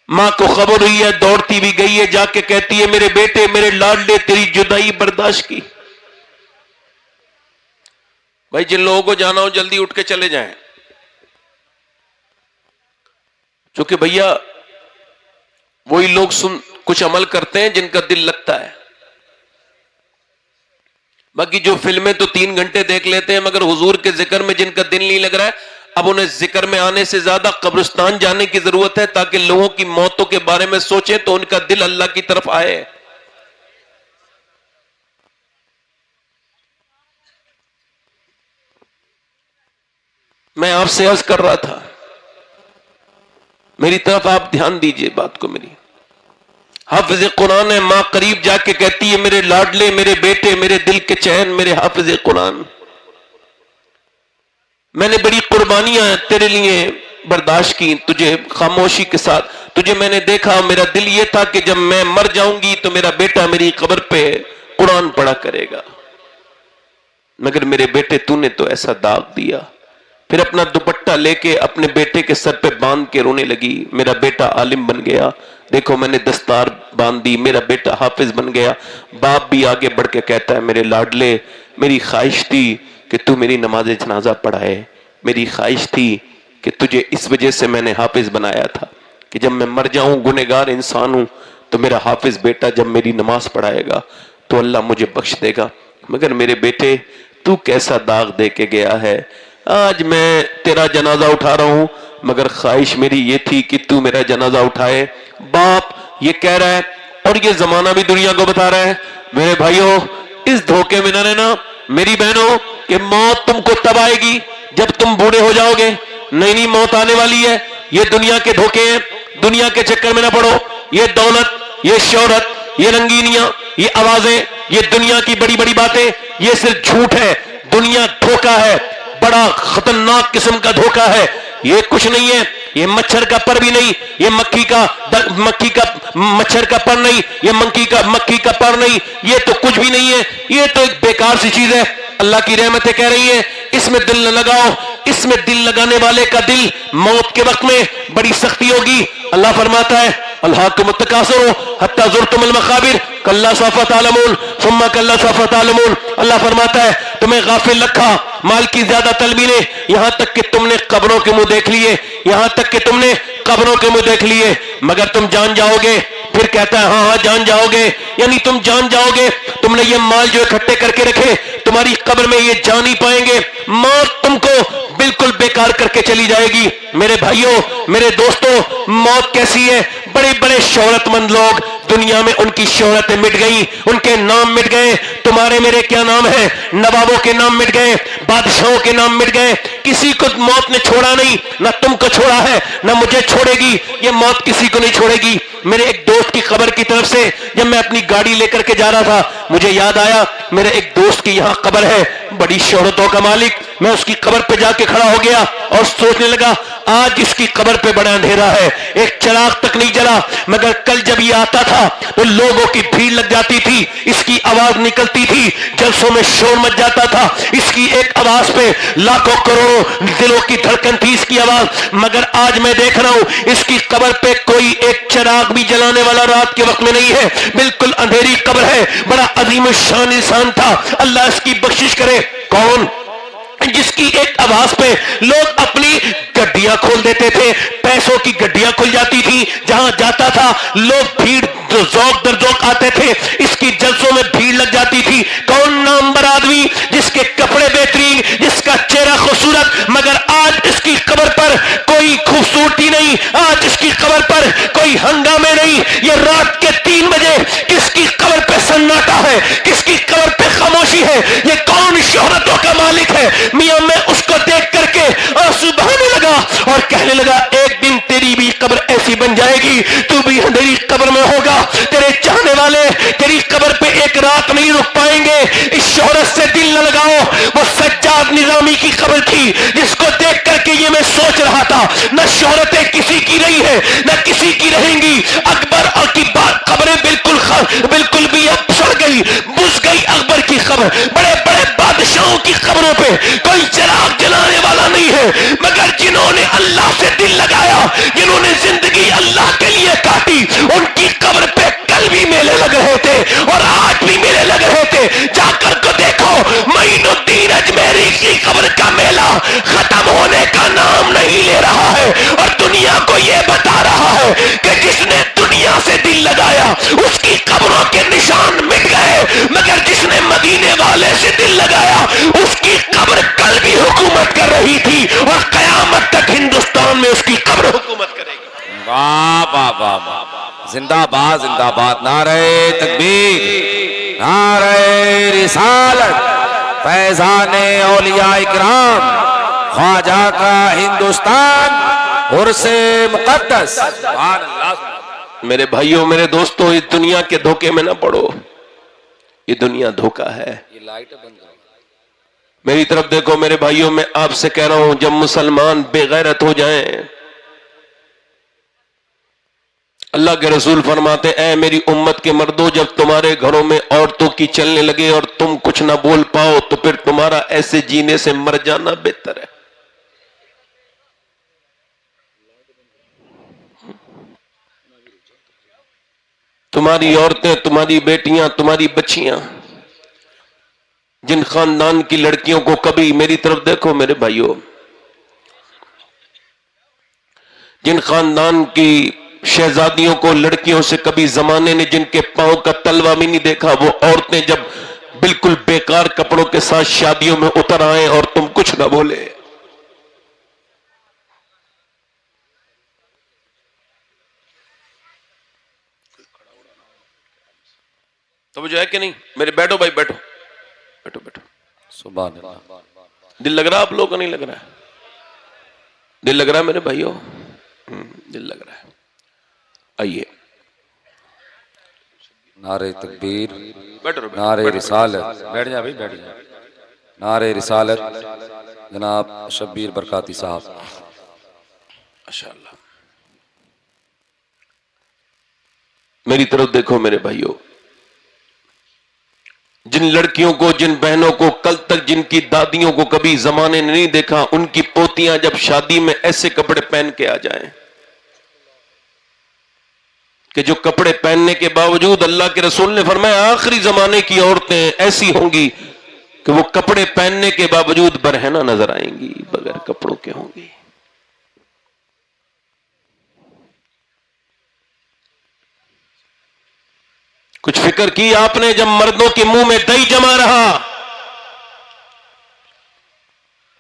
ماں کو خبر ہوئی ہے، دوڑتی بھی گئی ہے، جا کے کہتی ہے میرے بیٹے، میرے لاڈلے، تیری جدائی برداشت کی۔ بھائی جن لوگوں کو جانا ہو جلدی اٹھ کے چلے جائیں، چونکہ بھیا وہی لوگ کچھ عمل کرتے ہیں جن کا دل لگتا ہے، باقی جو فلمیں تو 3 گھنٹے دیکھ لیتے ہیں، مگر حضور کے ذکر میں جن کا دل نہیں لگ رہا ہے، اب انہیں ذکر میں آنے سے زیادہ قبرستان جانے کی ضرورت ہے، تاکہ لوگوں کی موتوں کے بارے میں سوچیں تو ان کا دل اللہ کی طرف آئے۔ میں آپ سے عرض کر رہا تھا، میری طرف آپ دھیان دیجئے بات کو میری۔ حافظ قرآن ہے، ماں قریب جا کے کہتی ہے میرے لاڈلے، میرے بیٹے، میرے دل کے چین، میرے حافظ قرآن، میں نے بڑی قربانیاں تیرے لیے برداشت کی، تجھے خاموشی کے ساتھ، تجھے میں نے دیکھا، میرا دل یہ تھا کہ جب میں مر جاؤں گی تو میرا بیٹا میری قبر پہ قرآن پڑھا کرے گا، مگر میرے بیٹے تو نے تو ایسا داغ دیا۔ پھر اپنا دوپٹہ لے کے اپنے بیٹے کے سر پہ باندھ کے رونے لگی، میرا بیٹا عالم بن گیا، دیکھو میں نے دستار باندھ دی، میرا بیٹا حافظ بن گیا۔ باپ بھی آگے بڑھ کے کہتا ہے میرے لاڈلے، میری خواہش تھی کہ تو میری نماز جنازہ پڑھائے، میری خواہش تھی کہ تجھے اس وجہ سے میں نے حافظ بنایا تھا کہ جب میں مر جاؤں، گنہگار انسان ہوں، تو میرا حافظ بیٹا جب میری نماز پڑھائے گا تو اللہ مجھے بخش دے گا، مگر میرے بیٹے تو کیسا داغ دے کے گیا ہے، آج میں تیرا جنازہ اٹھا رہا ہوں، مگر خواہش میری یہ تھی کہ تو میرا جنازہ اٹھائے۔ باپ یہ کہہ رہا ہے اور یہ زمانہ بھی دنیا کو بتا رہا ہے، میرے بھائیوں اس دھوکے میں نہ رہنا، میری بہنوں، کہ موت تم کو تب آئے گی جب تم بوڑھے ہو جاؤ گے، نہیں موت آنے والی ہے۔ یہ دنیا کے دھوکے ہیں، دنیا کے چکر میں نہ پڑو، یہ دولت، یہ شہرت، یہ رنگینیاں، یہ آوازیں، یہ دنیا کی بڑی بڑی باتیں، یہ صرف جھوٹ ہے، دنیا دھوکا ہے، بڑا خطرناک قسم کا دھوکا ہے، یہ کچھ نہیں ہے، یہ مچھر کا پر بھی نہیں، یہ مکھی کا مچھر کا پر نہیں، یہ مکھی کا پر نہیں، یہ تو کچھ بھی نہیں ہے، یہ تو ایک بیکار سی چیز ہے۔ اللہ کی رحمتیں کہہ رہی ہیں اس میں دل نہ لگاؤ، اس میں دل لگانے والے کا دل موت کے وقت میں بڑی سختی ہوگی۔ اللہ فرماتا ہے الہاکم التکاثر حتی زرتم المقابر کلا سوف تعلمون ثم کلا سوف تعلمون۔ اللہ فرماتا ہے تمہیں غافل رکھا مال کی زیادہ طلبی نے، یہاں تک کہ تم نے قبروں کے منہ دیکھ لیے، یہاں تک کہ تم نے قبروں کے منہ دیکھ لیے، مگر تم جان جاؤ گے۔ پھر کہتا ہے ہاں جان جاؤ گے، یعنی تم جان جاؤ گے، تم نے یہ مال جو اکٹھے کر کے رکھے تمہاری قبر میں یہ جان ہی پائیں گے، موت تم کو بالکل بیکار کر کے چلی جائے گی۔ میرے بھائیوں، میرے دوستوں، موت کیسی ہے؟ بڑے بڑے شہرت مند لوگ دنیا میں ان کی شہرتیں مٹ گئی، ان کے نام مٹ گئے، تمہارے میرے کیا نام ہے؟ نوابوں کے نام مٹ گئے، بادشاہوں کے نام مٹ گئے، کسی کو موت نے چھوڑا نہیں، نہ تم کو چھوڑا ہے نہ مجھے چھوڑے گی، یہ موت کسی کو نہیں چھوڑے گی۔ میرے ایک دوست کی قبر کی طرف سے جب میں اپنی گاڑی لے کر کے جا رہا تھا، مجھے یاد آیا میرے ایک دوست کی یہاں قبر ہے، بڑی شہرتوں کا مالک، میں اس کی قبر پہ جا کے کھڑا ہو گیا اور سوچنے لگا آج اس کی قبر پہ بڑا اندھیرا ہے، ایک چراغ تک نہیں جلا، مگر کل جب یہ آتا تھا تو لوگوں کی بھیڑ لگ جاتی تھی، اس کی آواز نکلتی تھی، جلسوں میں شور مچ جاتا تھا، اس کی ایک آواز پہ لاکھوں کروڑوں دلوں کی دھڑکن تھی اس کی آواز، مگر آج میں دیکھ رہا ہوں اس کی قبر پہ کوئی ایک چراغ بھی جلانے والا رات کے وقت میں نہیں ہے، بالکل اندھیری قبر ہے۔ بڑا عظیم الشان انسان تھا، اللہ اس کی بخشش کرے۔ کون؟ جس کی ایک آواز پہ لوگ اپنی گڈیاں کھول دیتے تھے، پیسوں کی گڈیاں کھل جاتی تھی، جہاں جاتا تھا لوگ بھیڑ ذوق در ذوق آتے تھے، اس کی جلسوں میں بھیڑ لگ جاتی تھی۔ کون نامور آدمی جس کے کپڑے بہترین، جس کا چہرہ خوبصورت، مگر آج اس کی ہے؟ کس کی قبر پہ خاموشی ہے؟ یہ کون شہرتوں کا مالک ہے؟ میاں میں اس کو دیکھ کر کے آنسو بہانے لگا اور کہنے لگا ایک دن تیری بھی قبر ایسی بن جائے گی، تو بھی اندھیری قبر میں ہوگا، تیرے چاہنے والے تیری قبر پہ ایک رات نہیں رک پائیں گے۔ اس شہرت سے دل نہ لگاؤ۔ وہ سجاد نظامی کی قبر تھی جس کو دیکھ کر کے یہ میں سوچ رہا تھا، نہ شہرتیں کسی کی رہی ہے نہ کسی کی رہیں گی۔ اکبر اور کی بات قبریں بالکل بھی اب سڑ گئی، بجھ گئی اکبر کی قبر۔ بڑے بڑے بادشاہوں کی قبروں پہ کوئی چراغ جلانے والا نہیں ہے، مگر جنہوں نے اللہ سے دل لگایا، جنہوں نے زندگی اللہ کے لیے کاٹی، ان کی قبر پہ کل بھی میلے لگ رہے تھے اور آج بھی میلے لگ رہے تھے۔ جا کر کو دیکھو، معین الدین اجمیری کی قبر کا میلہ ختم ہونے کا نام نہیں لے رہا ہے، اور دنیا کو یہ بتا رہا ہے کہ جس نے دنیا سے دل لگایا اس کی قبروں کے نشان مٹ گئے، مگر جس نے مدینے والے سے دل لگایا اس کی قبر کل بھی حکومت کر رہی تھی اور قیامت تک ہندوستان میں اس کی قبر حکومت کرے گی۔ واہ واہ واہ واہ، زندہ باد زندہ باد، نعرہ تکبیر، نعرہ رسالت، فیضان اولیاء کرام، خواجہ کا ہندوستان، عرص مقدس۔ سبحان اللہ۔ میرے بھائیوں، میرے دوستوں، اس دنیا کے دھوکے میں نہ پڑو، یہ دنیا دھوکہ ہے۔ یہ لائٹ بند کرو۔ میری طرف دیکھو میرے بھائیوں، میں آپ سے کہہ رہا ہوں، جب مسلمان بے غیرت ہو جائیں، اللہ کے رسول فرماتے اے میری امت کے مردوں، جب تمہارے گھروں میں عورتوں کی چلنے لگے اور تم کچھ نہ بول پاؤ تو پھر تمہارا ایسے جینے سے مر جانا بہتر ہے۔ تمہاری عورتیں، تمہاری بیٹیاں، تمہاری بچیاں، جن خاندان کی لڑکیوں کو کبھی، میری طرف دیکھو میرے بھائیوں، جن خاندان کی شہزادیوں کو، لڑکیوں سے کبھی زمانے نے جن کے پاؤں کا تلوا بھی نہیں دیکھا، وہ عورتیں جب بالکل بیکار کپڑوں کے ساتھ شادیوں میں اتر آئیں اور تم کچھ نہ بولے، تو جو ہے کہ نہیں؟ میرے بیٹھو بھائی، بیٹھو بیٹھو بیٹھو۔ سبحان اللہ۔ دل لگ رہا آپ لوگوں کو؟ نہیں لگ رہا ہے؟ دل لگ رہا ہے میرے بھائیوں؟ دل لگ رہا ہے۔ آئیے، نعرہ تکبیر، بیٹھو نعرہ رسالت، بیٹھ جا بھائی، بیٹھ جا۔ نعرہ رسالت، جناب شبیر برکاتی صاحب۔ ماشاءاللہ۔ میری طرف دیکھو میرے بھائیوں، جن لڑکیوں کو، جن بہنوں کو کل تک جن کی دادیوں کو کبھی زمانے نے نہیں دیکھا، ان کی پوتیاں جب شادی میں ایسے کپڑے پہن کے آ جائیں کہ جو کپڑے پہننے کے باوجود اللہ کے رسول نے فرمایا آخری زمانے کی عورتیں ایسی ہوں گی کہ وہ کپڑے پہننے کے باوجود برہنہ نظر آئیں گی، بغیر کپڑوں کے ہوں گی۔ کچھ فکر کی آپ نے جب مردوں کے منہ میں دہی جما رہا،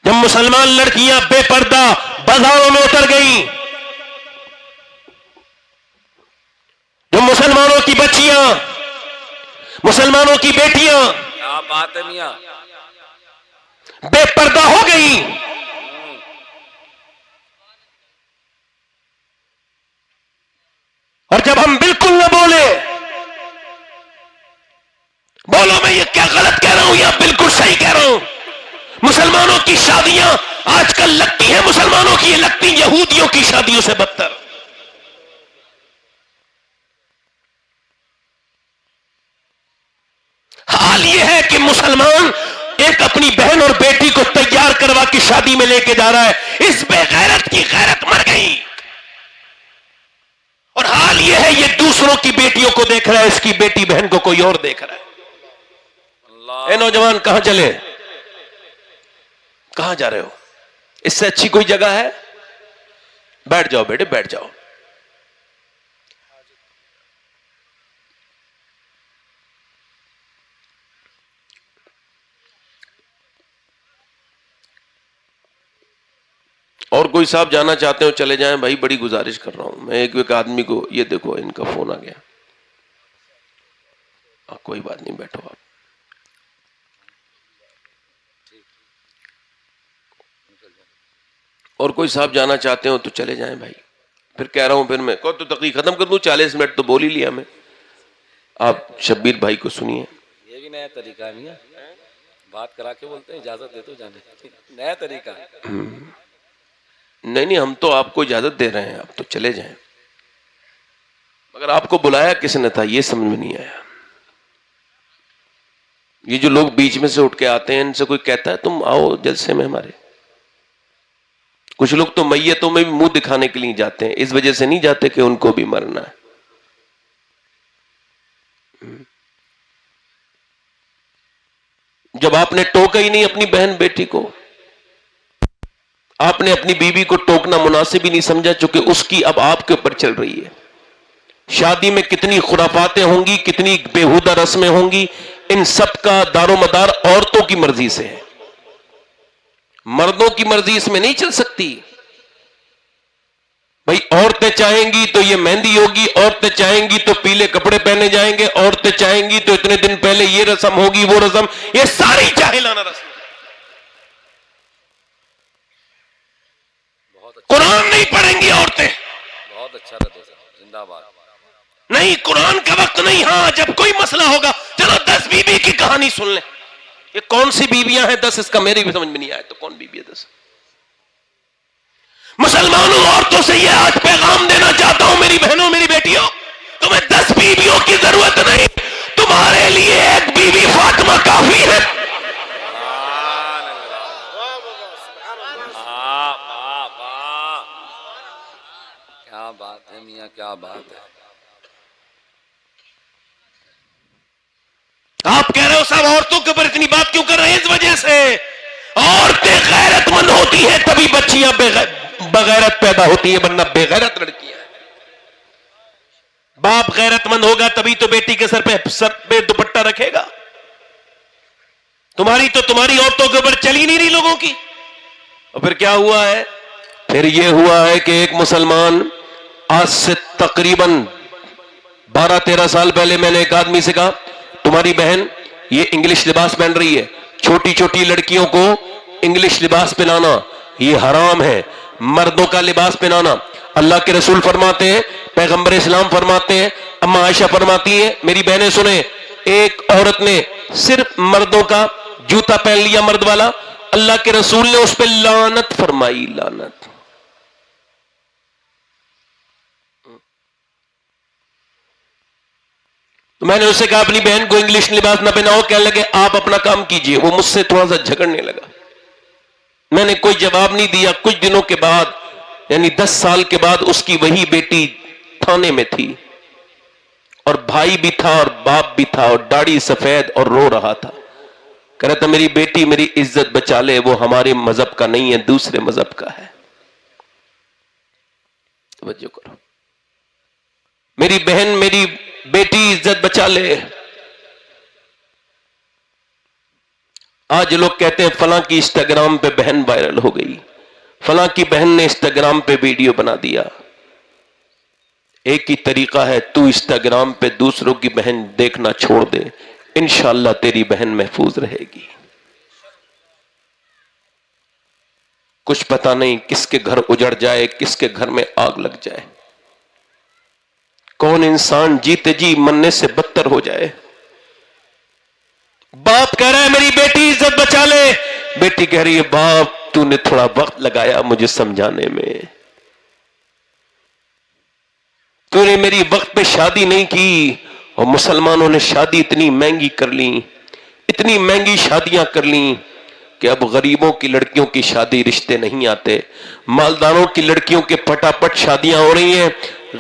جب مسلمان لڑکیاں بے پردہ بازاروں میں اتر گئیں، جو مسلمانوں کی بچیاں، مسلمانوں کی بیٹیاں کیا بات ہے میاں، بے پردہ ہو گئیں، اور جب ہم بالکل نہ بولے، بولو میں یہ کیا غلط کہہ رہا ہوں یا بالکل صحیح کہہ رہا ہوں؟ مسلمانوں کی شادیاں آج کل لگتی ہیں، مسلمانوں کی یہ لگتی یہودیوں کی شادیوں سے بدتر۔ حال یہ ہے کہ مسلمان ایک اپنی بہن اور بیٹی کو تیار کروا کے شادی میں لے کے جا رہا ہے، اس بے غیرت کی غیرت مر گئی، اور حال یہ ہے یہ دوسروں کی بیٹیوں کو دیکھ رہا ہے، اس کی بیٹی بہن کو کوئی اور دیکھ رہا ہے۔ اے نوجوان کہاں چلے؟ کہاں جا رہے ہو؟ اس سے اچھی کوئی جگہ ہے؟ بیٹھ جاؤ بیٹے، بیٹھ جاؤ۔ اور کوئی صاحب جانا چاہتے ہو چلے جائیں بھائی، بڑی گزارش کر رہا ہوں میں۔ ایک آدمی کو، یہ دیکھو ان کا فون آ گیا۔ کوئی بات نہیں، بیٹھو آپ. اور کوئی صاحب جانا چاہتے ہو تو چلے جائیں بھائی. پھر کہہ رہا ہوں، پھر میں تو تقریر ختم کر دوں. 40 منٹ تو بول ہی لیا میں. آپ شبیر بھائی کو سنیے. یہ بھی نیا طریقہ ہے میاں، بات کرا کے بولتے ہیں اجازت دے دو جانے. نیا طریقہ ہے. نہیں، ہم تو آپ کو اجازت دے رہے ہیں، آپ تو چلے جائیں. مگر آپ کو بلایا کس نے تھا یہ سمجھ میں نہیں آیا. یہ جو لوگ بیچ میں سے اٹھ کے آتے ہیں، ان سے کوئی کہتا ہے تم آؤ جلسے میں ہمارے؟ کچھ لوگ تو میتوں میں بھی منہ دکھانے کے لیے جاتے ہیں، اس وجہ سے نہیں جاتے کہ ان کو بھی مرنا ہے. جب آپ نے ٹوکا ہی نہیں اپنی بہن بیٹی کو، آپ نے اپنی بیوی کو ٹوکنا مناسب ہی نہیں سمجھا، چونکہ اس کی اب آپ کے اوپر چل رہی ہے. شادی میں کتنی خرافاتیں ہوں گی، کتنی بےہودہ رسمیں ہوں گی، ان سب کا دار و مدار عورتوں کی مرضی سے ہے. مردوں کی مرضی اس میں نہیں چل سکتی. بھائی عورتیں چاہیں گی تو یہ مہندی ہوگی، عورتیں چاہیں گی تو پیلے کپڑے پہنے جائیں گے، عورتیں چاہیں گی تو اتنے دن پہلے یہ رسم ہوگی، وہ رسم، یہ ساری جاہلانہ رسم. قرآن نہیں پڑھیں گی عورتیں. بہت اچھا رہتا ہے، زندہ باد. نہیں، قرآن کا وقت نہیں. ہاں جب کوئی مسئلہ ہوگا چلو 10 بیوی کی کہانی سن لیں. یہ کون سی بیویاں ہیں 10؟ اس کا میری بھی سمجھ میں نہیں آیا. تو کون بیوی ہے 10؟ مسلمانوں عورتوں سے یہ آج پیغام دینا چاہتا ہوں، میری بہنوں، میری بیٹیوں، تمہیں 10 بیویوں کی ضرورت نہیں. تمہارے لیے ایک بیوی فاطمہ کافی ہے. کیا بات ہے میاں، کیا بات ہے. آپ کہہ رہے ہو صاحب عورتوں کے اوپر اتنی بات کیوں کر رہے ہیں؟ اس وجہ سے عورتیں غیرت مند ہوتی ہیں تبھی بچیاں بغیرت پیدا ہوتی ہیں، ورنہ بے غیرت لڑکیاں. باپ غیرت مند ہوگا تبھی تو بیٹی کے سر پہ دوپٹہ رکھے گا. تمہاری عورتوں کے اوپر چلی نہیں رہی لوگوں کی. اور پھر کیا ہوا ہے؟ پھر یہ ہوا ہے کہ ایک مسلمان، آج سے تقریباً 12-13 سال پہلے میں نے ایک آدمی سے کہا تمہاری بہن یہ انگلش لباس پہن رہی ہے، چھوٹی چھوٹی لڑکیوں کو انگلش لباس پہنانا یہ حرام ہے. مردوں کا لباس پہنانا اللہ کے رسول فرماتے ہیں، پیغمبر اسلام فرماتے ہیں، اما عائشہ فرماتی ہیں، میری بہنیں سنیں، ایک عورت نے صرف مردوں کا جوتا پہن لیا مرد والا، اللہ کے رسول نے اس پہ لعنت فرمائی. لعنت. تو میں نے اسے کہا اپنی بہن کو انگلش لباس نہ پہناؤ. کہنے لگے آپ اپنا کام کیجئے. وہ مجھ سے تھوڑا سا جھگڑنے لگا. میں نے کوئی جواب نہیں دیا. کچھ دنوں کے بعد، یعنی 10 سال کے بعد، اس کی وہی بیٹی تھانے میں تھی، اور بھائی بھی تھا اور باپ بھی تھا، اور داڑھی سفید، اور رو رہا تھا. کہہ رہا تھا میری بیٹی میری عزت بچا لے، وہ ہمارے مذہب کا نہیں ہے، دوسرے مذہب کا ہے. توجہ کرو، میری بہن میری بیٹی عزت بچا لے. آج لوگ کہتے ہیں فلاں کی انسٹاگرام پہ بہن وائرل ہو گئی، فلاں کی بہن نے انسٹاگرام پہ ویڈیو بنا دیا. ایک ہی طریقہ ہے، تو انسٹاگرام پہ دوسروں کی بہن دیکھنا چھوڑ دے، انشاءاللہ تیری بہن محفوظ رہے گی. کچھ پتہ نہیں کس کے گھر اجڑ جائے، کس کے گھر میں آگ لگ جائے، کون انسان جیتے جی مرنے سے بدتر ہو جائے. باپ کہہ رہا ہے میری بیٹی عزت بچا لے، بیٹی کہہ رہی ہے باپ تو نے تھوڑا وقت لگایا مجھے سمجھانے میں، تو نے میری وقت پہ شادی نہیں کی. اور مسلمانوں نے شادی اتنی مہنگی کر لی، اتنی مہنگی شادیاں کر لی کہ اب غریبوں کی لڑکیوں کی شادی رشتے نہیں آتے، مالداروں کی لڑکیوں کے پٹاپٹ شادیاں ہو رہی ہیں،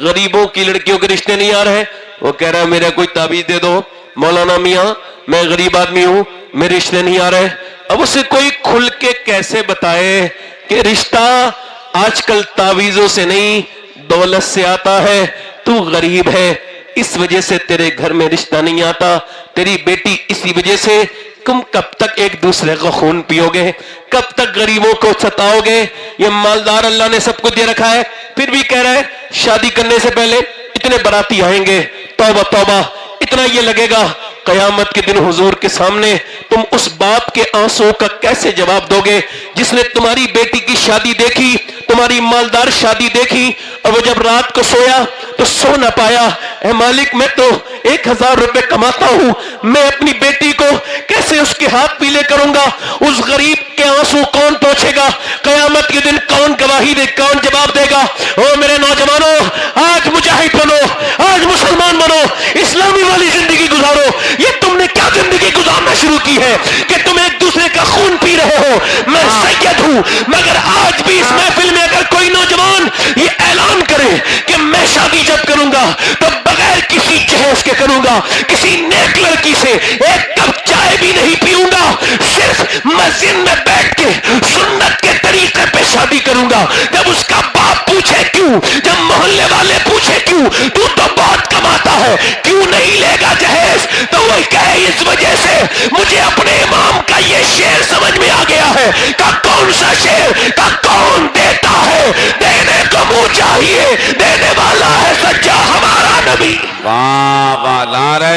غریبوں کی لڑکیوں کے رشتے نہیں آ رہے. وہ کہہ رہا ہے میرا کوئی تعویذ دے دو مولانا میاں، میں غریب آدمی ہوں، میرے رشتے نہیں آ رہے. اب اسے کوئی کھل کے کیسے بتائے کہ رشتہ آج کل تعویذوں سے نہیں دولت سے آتا ہے، تو غریب ہے اس وجہ سے تیرے گھر میں رشتہ نہیں آتا، تیری بیٹی اسی وجہ سے. تم کب تک ایک دوسرے کا خون پیو گے؟ کب تک غریبوں کو ستاؤ گے؟ یہ مالدار اللہ نے سب کو دے رکھا ہے، پھر بھی کہہ رہا ہے شادی کرنے سے پہلے اتنے باراتی آئیں گے، توبہ توبہ، اتنا یہ لگے گا، قیامت کے دن حضور کے سامنے تم اس باپ کے آنسو کا کیسے جواب دو گے جس نے تمہاری بیٹی کی شادی دیکھی، تمہاری مالدار شادی دیکھی، اور وہ جب رات کو سویا تو سو نہ پایا؟ اے مالک، میں تو 1000 روپے کماتا ہوں، میں اپنی بیٹی کو کیسے اس کے ہاتھ پیلے کروں گا؟ اس غریب کے آنسو کون پوچھے گا؟ قیامت کے دن کون گواہی دے، کون جواب دے گا؟ او میرے نوجوانوں، آج مجاہد بنو، آج مسلمان بنو، اسلامی والی زندگی گزارو۔ یہ تم نے کیا زندگی گزارنا شروع کی ہے کہ تم ایک دوسرے کا خون پی رہے ہو؟ میں سید ہوں، مگر آج بھی اس محفل میں اگر کوئی نوجوان یہ اعلان کرے کہ میں شادی جب کروں گا تو بغیر کسی جہیز کے کروں گا، کسی نیک لڑکی سے ایک کپ چائے بھی نہیں پیوں گا، صرف مسجد میں بیٹھ کے سنت کے طریقے پہ شادی کروں گا، جب اس کا باپ پوچھے کیوں، جب محلے والے پوچھے کیوں، تو بہت کماتا ہے، کیوں نہیں لے گا جہیز، تو وہ کہے اس وجہ سے مجھے اپنے امام کا یہ شعر سمجھ میں آ گیا ہے کہ کون سا شعر کا کون دیتا ہے، دینے کو منہ چاہیے، دینے والا ہے سچا ہمارا نبی۔ واہ واہ، نعرہ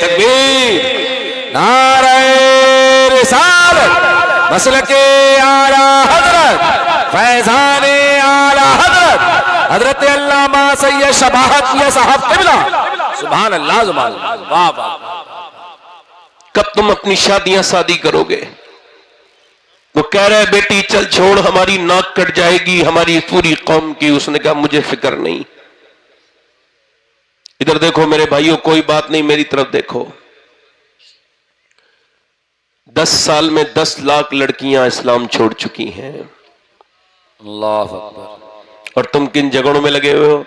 تکبیر، نعرہ رسالت، مسلک اعلیٰ حضرت، فیضان اعلیٰ حضرت حضرت علامہ سید شباہت یہ صاحب قبلہ، سبحان اللہ سبحان اللہ، واہ واہ۔ کب تم اپنی شادیاں شادی کرو گے؟ وہ کہہ رہے بیٹی چل چھوڑ، ہماری ناک کٹ جائے گی ہماری پوری قوم کی۔ اس نے کہا مجھے فکر نہیں۔ ادھر دیکھو میرے بھائیوں، کوئی بات نہیں، میری طرف دیکھو۔ 10 سال میں 10 لاکھ لڑکیاں اسلام چھوڑ چکی ہیں، اللہ اکبر۔ اور تم کن جھگڑوں میں لگے ہوئے ہو؟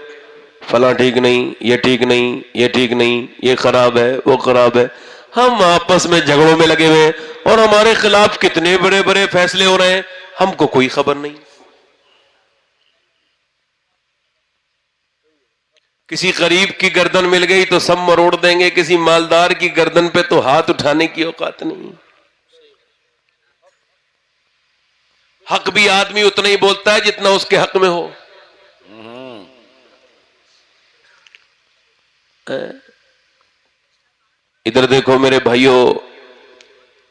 فلاں ٹھیک نہیں، یہ ٹھیک نہیں، یہ ٹھیک نہیں، یہ خراب ہے، وہ خراب ہے۔ ہم آپس میں جھگڑوں میں لگے ہوئے، اور ہمارے خلاف کتنے بڑے بڑے فیصلے ہو رہے ہیں، ہم کو کوئی خبر نہیں۔ کسی غریب کی گردن مل گئی تو سب مروڑ دیں گے، کسی مالدار کی گردن پہ تو ہاتھ اٹھانے کی اوقات نہیں۔ حق بھی آدمی اتنا ہی بولتا ہے جتنا اس کے حق میں ہو۔ ادھر دیکھو میرے بھائیوں،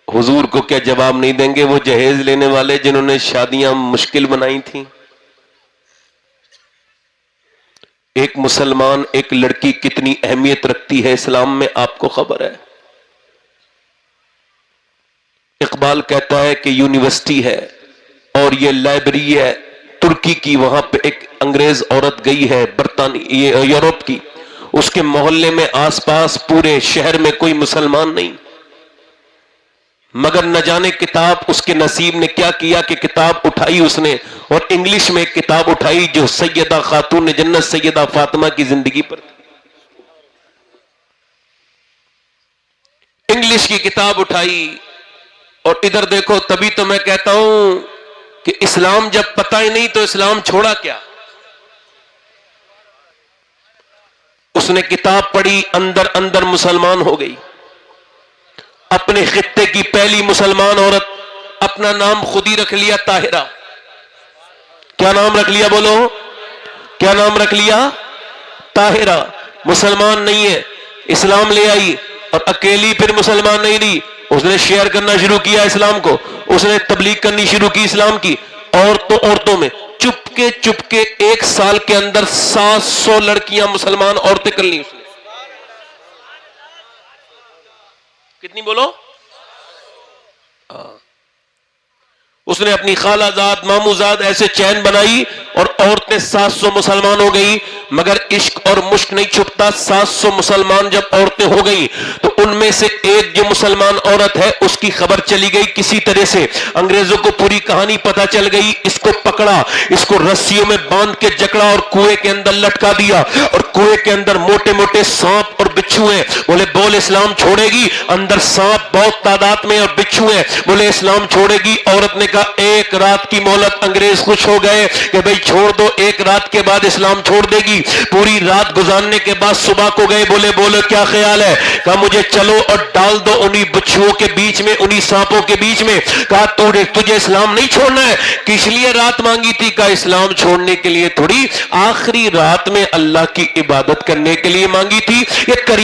حضور کو کیا جواب نہیں دیں گے وہ جہیز لینے والے جنہوں نے شادیاں مشکل بنائی تھیں؟ ایک مسلمان ایک لڑکی کتنی اہمیت رکھتی ہے اسلام میں، آپ کو خبر ہے؟ اقبال کہتا ہے کہ یونیورسٹی ہے اور یہ لائبریری ہے ترکی کی، وہاں پہ ایک انگریز عورت گئی ہے برطانوی یورپ کی، اس کے محلے میں آس پاس پورے شہر میں کوئی مسلمان نہیں، مگر نہ جانے کتاب اس کے نصیب نے کیا کیا کہ کتاب اٹھائی اس نے، اور انگلش میں ایک کتاب اٹھائی جو سیدہ خاتون جنت سیدہ فاطمہ کی زندگی پر تھی۔ انگلش کی کتاب اٹھائی، اور ادھر دیکھو، تبھی تو میں کہتا ہوں کہ اسلام جب پتہ ہی نہیں تو اسلام چھوڑا کیا؟ اس نے کتاب پڑھی، اندر اندر مسلمان ہو گئی، اپنے خطے کی پہلی مسلمان عورت، اپنا نام خود ہی رکھ لیا طاہرہ۔ کیا نام رکھ لیا؟ بولو، کیا نام رکھ لیا؟ طاہرہ۔ مسلمان نہیں ہے، اسلام لے آئی، اور اکیلی پھر مسلمان نہیں رہی، اس نے شیئر کرنا شروع کیا اسلام کو، اس نے تبلیغ کرنی شروع کی اسلام کی، عورتوں میں چپ کے 1 سال کے اندر 700 لڑکیاں مسلمان عورتیں کر لی اس نے۔ کتنی بولو؟ اس نے اپنی خالہ زاد مامو زاد ایسے چین بنائی اور عورتیں 700 مسلمان ہو گئی، مگر عشق اور مشق نہیں چھپتا۔ 700 مسلمان جب عورتیں ہو گئی تو ان میں سے ایک جو مسلمان عورت ہے اس کی خبر چلی گئی کسی طرح سے، انگریزوں کو پوری کہانی پتا چل گئی، اس کو پکڑا، اس کو رسیوں میں باندھ کے جکڑا اور کنویں کے اندر لٹکا دیا، اور کنویں کے اندر موٹے موٹے سانپ اور بچھو ہیں۔ بولے بول اسلام چھوڑے گی؟ اندر سانپ بہت تعداد میں اور بچھو ہیں، بولے اسلام چھوڑے گی؟ عورت نے کہا ایک رات کی مہلت۔ انگریز خوش ہو گئے کہ بھئی چھوڑ دو، ایک رات کے بعد اسلام چھوڑ دے گی۔ پوری رات گزارنے کے بعد صبح کو گئے، بولے بولو کیا خیال ہے؟ کہا مجھے چلو اور ڈال دو انہی بچھوؤں کے بیچ میں، انہی سانپوں کے بیچ میں۔ کہا تجھے اسلام نہیں چھوڑنا ہے؟ کس لیے رات مانگی تھی؟ کہا اسلام چھوڑنے کے لیے تھوڑی، آخری رات میں اللہ کی عبادت کرنے کے لیے مانگی تھی۔ یہ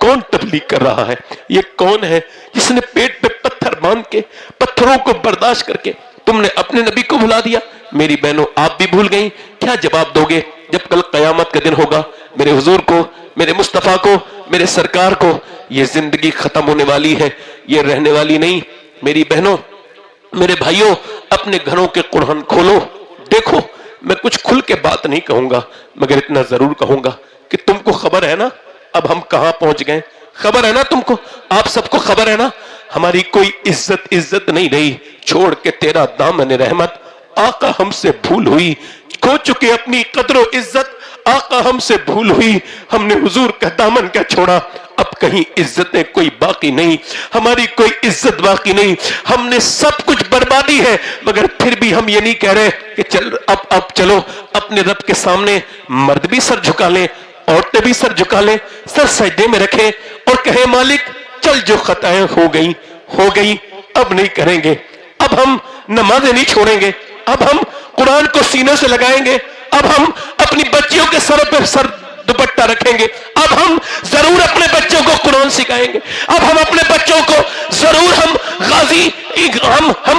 کون تبلیغ کر رہا ہے؟ یہ کون ہے جس نے پیٹ پہ پتھر باندھ کے پتھروں کو برداشت کر کے تم نے اپنے نبی کو بھلا دیا؟ میری بہنوں آپ بھی بھول گئیں، کیا جواب دو گے جب کل قیامت کا دن ہوگا؟ میرے حضور کو، میرے مصطفیٰ کو، میرے سرکار کو یہ زندگی ختم ہونے والی ہے، یہ رہنے والی نہیں۔ میری بہنوں، میرے بھائیوں، اپنے گھروں کے قرآن کھولو، دیکھو۔ میں کچھ کھل کے بات نہیں کہوں گا مگر اتنا ضرور کہوں گا کہ تم کو خبر ہے نا اب ہم کہاں پہنچ گئے؟ خبر ہے نا تم کو؟ آپ سب کو خبر ہے نا ہماری کوئی عزت نہیں رہی، چھوڑ کے تیرا دامن رحمت آقا ہم سے بھول ہوئی، کھو چکے اپنی قدر و عزت آقا ہم سے بھول ہوئی، ہم نے حضور کا دامن کیا چھوڑا؟ اب کہیں عزتیں کوئی باقی نہیں، ہماری کوئی عزت باقی نہیں، ہم نے سب کچھ بربادی ہے، مگر پھر بھی ہم یہ نہیں کہہ رہے کہ اب چلو اپنے رب کے سامنے مرد بھی سر جھکا لیں، عورتیں بھی سر جھکا لیں، سر سجدے میں رکھیں اور کہیں مالک چل جو خطائیں ہو گئی اب نہیں کریں گے، اب ہم نمازیں نہیں چھوڑیں گے، اب ہم قرآن کو سینے سے لگائیں گے، اب ہم اپنی بچیوں کے سر پہ سر دوپٹہ رکھیں گے، اب ہم ضرور اپنے بچوں کو قرآن سکھائیں گے، اب ہم اپنے بچوں کو ضرور ہم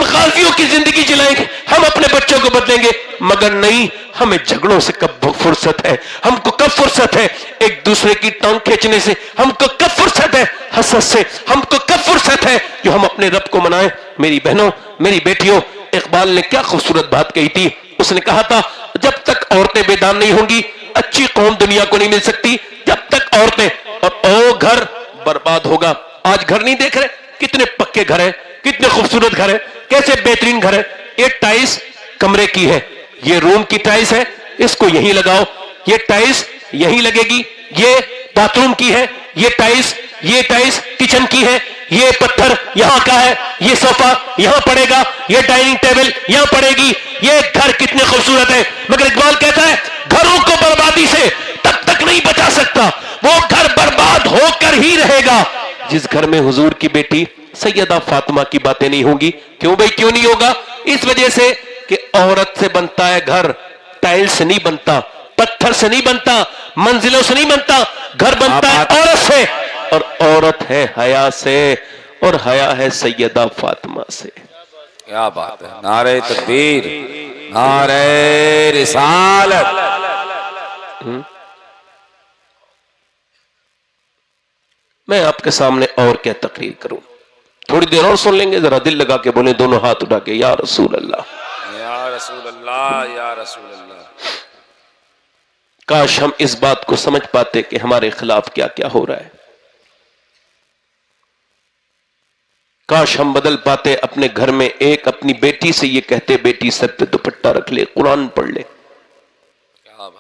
غازیوں کی زندگی جلائیں گے، ہم اپنے بچوں کو بدلیں گے، مگر نہیں، ہمیں جھگڑوں سے کب فرصت ہے؟ ہم کو کب فرصت ہے ایک دوسرے کی ٹانگ کھینچنے سے؟ ہم کو کب فرصت ہے حسد سے؟ ہم کو کب فرصت ہے جو ہم اپنے رب کو منائیں؟ میری بہنوں، میری بیٹیوں، اقبال نے کیا خوبصورت بات کہی تھی، اس نے کہا تھا جب تک عورتیں بیدار نہیں ہوں گی اچھی قوم دنیا کو نہیں مل سکتی، جب تک عورتیں اور گھر برباد ہوگا۔ آج گھر نہیں دیکھ رہے کتنے پکے گھر ہیں، کتنے خوبصورت گھر ہیں، کیسے بہترین گھر ہے، یہ ٹائلس کمرے کی ہے، یہ روم کی ٹائلس ہے، اس کو یہیں لگاؤ، یہ ٹائلس یہیں لگے گی، یہ باتھ روم کی ہے، یہ ٹائلس کچن کی ہے، یہ پتھر یہاں کا ہے، یہ صوفہ یہاں پڑے گا، یہ ڈائننگ ٹیبل یہاں پڑے گی، یہ گھر کتنے خوبصورت ہے، مگر اقبال کہتا ہے گھروں کو بربادی سے تب تک نہیں بچا سکتا، وہ گھر برباد ہو کر ہی رہے گا جس گھر میں حضور کی بیٹی سیدہ فاطمہ کی باتیں نہیں ہوں گی۔ کیوں بھائی کیوں نہیں ہوگا؟ اس وجہ سے کہ عورت سے بنتا ہے گھر، ٹائل سے نہیں بنتا، پتھر سے نہیں بنتا، منزلوں سے نہیں بنتا، گھر بنتا ہے عورت سے، اور عورت ہے حیا سے، اور حیا ہے سیدہ فاطمہ سے۔ کیا بات ہے، نعرہ تکبیر، نعرہ رسالت۔ میں آپ کے سامنے اور کیا تقریر کروں؟ تھوڑی دیر اور سن لیں گے، ذرا دل لگا کے بولیں دونوں ہاتھ اٹھا کے یا رسول اللہ، یا رسول اللہ، یا رسول اللہ۔ کاش ہم اس بات کو سمجھ پاتے کہ ہمارے خلاف کیا کیا ہو رہا ہے، کاش ہم بدل پاتے، اپنے گھر میں ایک اپنی بیٹی سے یہ کہتے بیٹی سر پہ دوپٹہ رکھ لے، قرآن پڑھ لے۔ کیا بات۔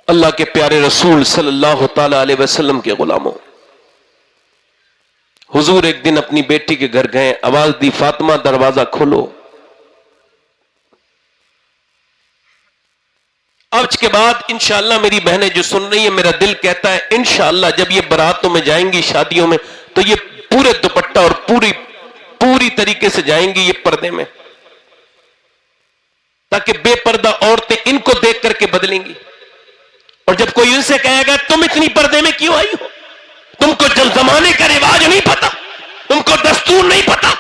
اللہ کے پیارے رسول صلی اللہ تعالی علیہ وسلم کے غلاموں، حضور ایک دن اپنی بیٹی کے گھر گئے، آواز دی فاطمہ دروازہ کھولو۔ آج کے بعد انشاءاللہ میری بہنیں جو سن رہی ہیں، میرا دل کہتا ہے انشاءاللہ جب یہ براتوں میں جائیں گی، شادیوں میں، تو یہ پورے دوپٹہ اور پوری طریقے سے جائیں گی یہ پردے میں، تاکہ بے پردہ عورتیں ان کو دیکھ کر کے بدلیں گی۔ اور جب کوئی ان سے کہے گا تم اتنی پردے میں کیوں آئی ہو، تم کو جب زمانے کا رواج نہیں پتا، تم کو دستور نہیں پتا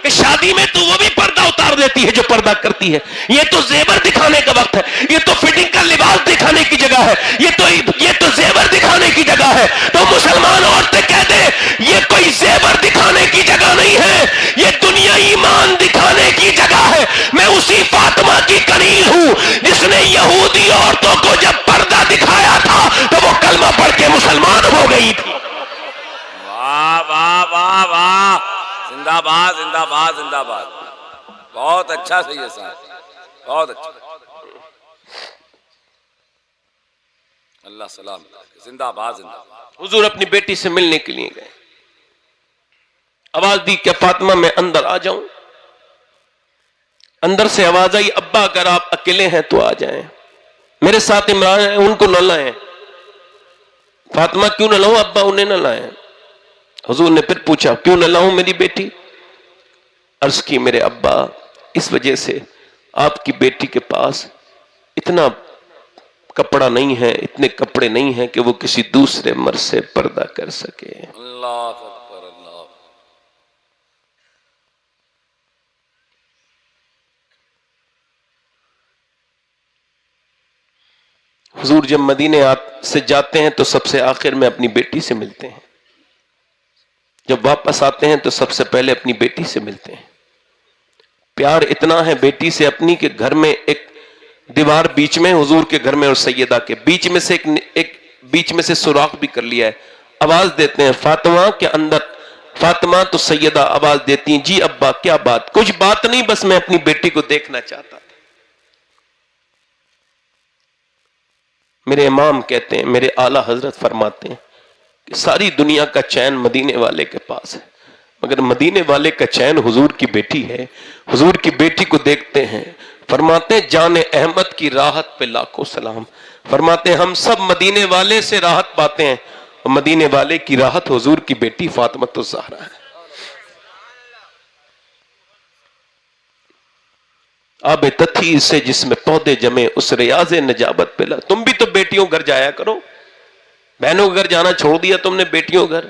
کہ شادی میں تو وہ بھی پردہ اتار دیتی ہے جو پردہ کرتی ہے، یہ تو زیور دکھانے کا وقت ہے، یہ تو فٹنگ کا لباس دکھانے کی جگہ ہے، یہ تو زیور دکھانے کی جگہ ہے، تو مسلمان عورتیں کہہ دے یہ کوئی زیور دکھانے کی جگہ نہیں ہے، یہ دنیا ایمان دکھانے کی جگہ ہے۔ میں اسی فاطمہ کی کنیز ہوں جس نے یہودی عورتوں کو جب پردہ دکھایا تھا تو وہ کلمہ پڑھ کے مسلمان ہو گئی تھی۔ واہ واہ واہ واہ، زندہ باد، زندہ باد، زندہ باد، بہت اچھا سید صاحب، بہت اچھا، اللہ سلام، زندہ باد، زندہ باد۔ حضور اپنی بیٹی سے ملنے کے لیے گئے، آواز دی کہ فاطمہ میں اندر آ جاؤں؟ اندر سے آواز آئی ابا اگر آپ اکیلے ہیں تو آ جائیں، میرے ساتھ عمران ہیں ان کو نہ لائیں۔ فاطمہ کیوں نہ لاؤں ابا انہیں نہ لائیں؟ حضور نے پھر پوچھا کیوں نہ لاؤں میری بیٹی؟ عرض کی میرے ابا اس وجہ سے آپ کی بیٹی کے پاس اتنا کپڑا نہیں ہے، اتنے کپڑے نہیں ہیں کہ وہ کسی دوسرے مرد سے پردہ کر سکے۔ اللہ اکبر، اللہ۔ حضور جب مدینے سے جاتے ہیں تو سب سے آخر میں اپنی بیٹی سے ملتے ہیں، جب واپس آتے ہیں تو سب سے پہلے اپنی بیٹی سے ملتے ہیں۔ پیار اتنا ہے بیٹی سے اپنی کہ گھر میں ایک دیوار بیچ میں، حضور کے گھر میں اور سیدہ کے بیچ میں سے ایک بیچ میں سے سوراخ بھی کر لیا ہے، آواز دیتے ہیں فاطمہ کے اندر، فاطمہ تو سیدہ آواز دیتی ہیں جی ابا کیا بات؟ کچھ بات نہیں، بس میں اپنی بیٹی کو دیکھنا چاہتا تھا۔ میرے امام کہتے ہیں، میرے اعلیٰ حضرت فرماتے ہیں کہ ساری دنیا کا چین مدینے والے کے پاس ہے، مگر مدینے والے کا چین حضور کی بیٹی ہے۔ حضور کی بیٹی کو دیکھتے ہیں، فرماتے ہیں جان احمد کی راحت پہ لاکھوں سلام۔ فرماتے ہیں ہم سب مدینے والے سے راحت پاتے ہیں، اور مدینے والے کی راحت حضور کی بیٹی فاطمہ الزہرا ہے۔ آب تطہیر سے جس میں پودے جمے اس ریاض نجابت پہ لا۔ تم بھی تو بیٹیوں گھر جایا کرو، بہنوں گھر جانا چھوڑ دیا تم نے، بیٹیوں گھر۔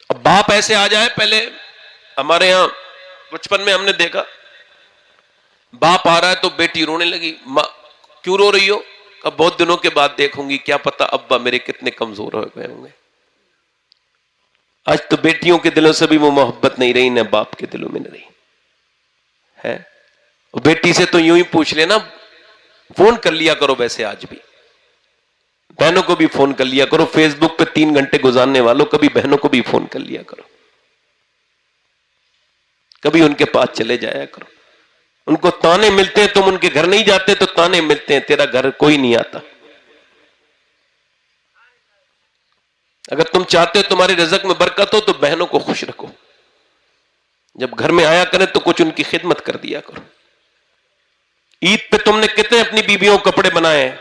اب باپ ایسے آ جائے، پہلے ہمارے ہاں بچپن میں ہم نے دیکھا باپ آ رہا ہے تو بیٹی رونے لگی، ماں کیوں رو رہی ہو؟ اب بہت دنوں کے بعد دیکھوں گی، کیا پتا ابا میرے کتنے کمزور ہو گئے ہوں گے۔ آج تو بیٹیوں کے دلوں سے بھی وہ محبت نہیں رہی، نہ باپ کے دلوں میں نہ رہی ہے۔ بیٹی سے تو یوں ہی پوچھ لینا، فون کر لیا کرو، ویسے آج بھی بہنوں کو بھی فون کر لیا کرو، فیس بک پہ 3 گھنٹے گزارنے والوں کبھی بہنوں کو بھی فون کر لیا کرو، کبھی ان کے پاس چلے جایا کرو۔ ان کو تانے ملتے ہیں، تم ان کے گھر نہیں جاتے تو تانے ملتے ہیں، تیرا گھر کوئی نہیں آتا۔ اگر تم چاہتے ہو تمہارے رزق میں برکت ہو تو بہنوں کو خوش رکھو، جب گھر میں آیا کریں تو کچھ ان کی خدمت کر دیا کرو۔ عید پہ تم نے کتنے اپنی بیویوں کو کپڑے بنائے ہیں،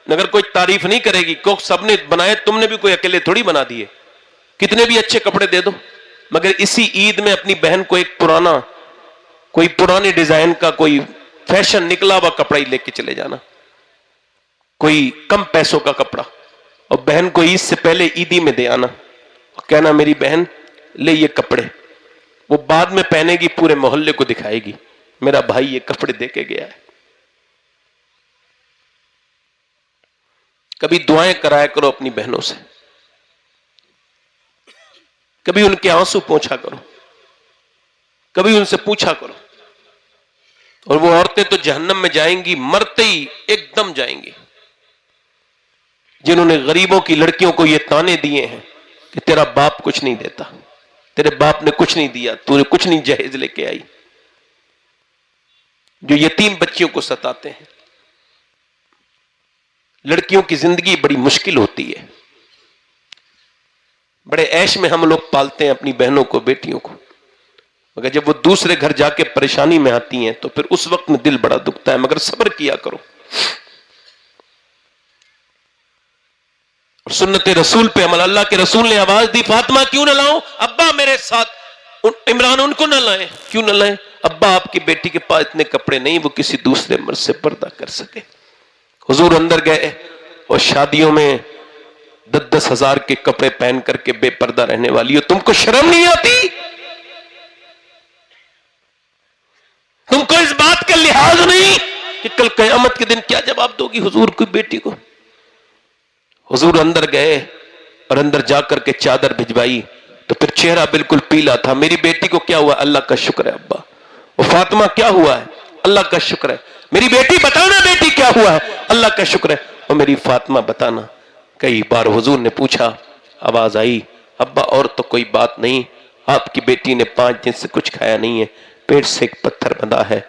اگر کوئی تعریف نہیں کرے گی، کیوں سب نے بنائے، تم نے بھی کوئی اکیلے تھوڑی بنا دیے، کتنے بھی اچھے کپڑے دے دو، مگر اسی عید میں اپنی بہن کو ایک کوئی پرانے ڈیزائن کا کوئی فیشن نکلا ہوا کپڑا ہی لے کے چلے جانا، کوئی کم پیسوں کا کپڑا، اور بہن کو عید سے پہلے عیدی میں دے آنا، اور کہنا میری بہن لے یہ کپڑے، وہ بعد میں پہنے گی، پورے محلے کو دکھائے گی میرا بھائی یہ کپڑے دے کے گیا ہے۔ کبھی دعائیں کرایا کرو اپنی بہنوں سے، کبھی ان کے آنسو پوچھا کرو، کبھی ان سے پوچھا کرو۔ اور وہ عورتیں تو جہنم میں جائیں گی، مرتے ہی ایک دم جائیں گی، جنہوں نے غریبوں کی لڑکیوں کو یہ تانے دیے ہیں کہ تیرا باپ کچھ نہیں دیتا، تیرے باپ نے کچھ نہیں دیا، تو نے کچھ نہیں جہیز لے کے آئی، جو یتیم بچیوں کو ستاتے ہیں۔ لڑکیوں کی زندگی بڑی مشکل ہوتی ہے، بڑے عیش میں ہم لوگ پالتے ہیں اپنی بہنوں کو، بیٹیوں کو، مگر جب وہ دوسرے گھر جا کے پریشانی میں آتی ہیں تو پھر اس وقت میں دل بڑا دکھتا ہے، مگر صبر کیا کرو۔ اور سنت رسول پہ عمل، اللہ کے رسول نے آواز دی فاطمہ کیوں نہ لاؤں ابا میرے ساتھ، عمران ان کو نہ لائیں، کیوں نہ لائیں؟ ابا آپ کی بیٹی کے پاس اتنے کپڑے نہیں وہ کسی دوسرے مرد سے پردہ کر سکے۔ حضور اندر گئے اور شادیوں میں 10,000 ہزار کے کپڑے پہن کر کے بے پردہ رہنے والی ہو، تم کو شرم نہیں آتی؟ تم کو اس بات کا لحاظ نہیں کہ کل قیامت کے دن کیا جواب دو گی حضور کی بیٹی کو؟ حضور اندر گئے اور اندر جا کر کے چادر بھجوائی تو پھر چہرہ بالکل پیلا تھا۔ میری بیٹی کو کیا ہوا؟ اللہ کا شکر ہے ابا۔ وہ فاطمہ کیا ہوا ہے؟ اللہ کا شکر ہے۔ میری بیٹی بتانا بیٹی کیا ہوا ہے؟ اللہ کا شکر ہے۔ اور میری فاطمہ بتانا۔ کئی بار حضور نے پوچھا، آواز آئی ابا اور تو کوئی بات نہیں، آپ کی بیٹی نے 5 دن سے کچھ کھایا نہیں ہے، پیٹ سے ایک پتھر بندھا ہے۔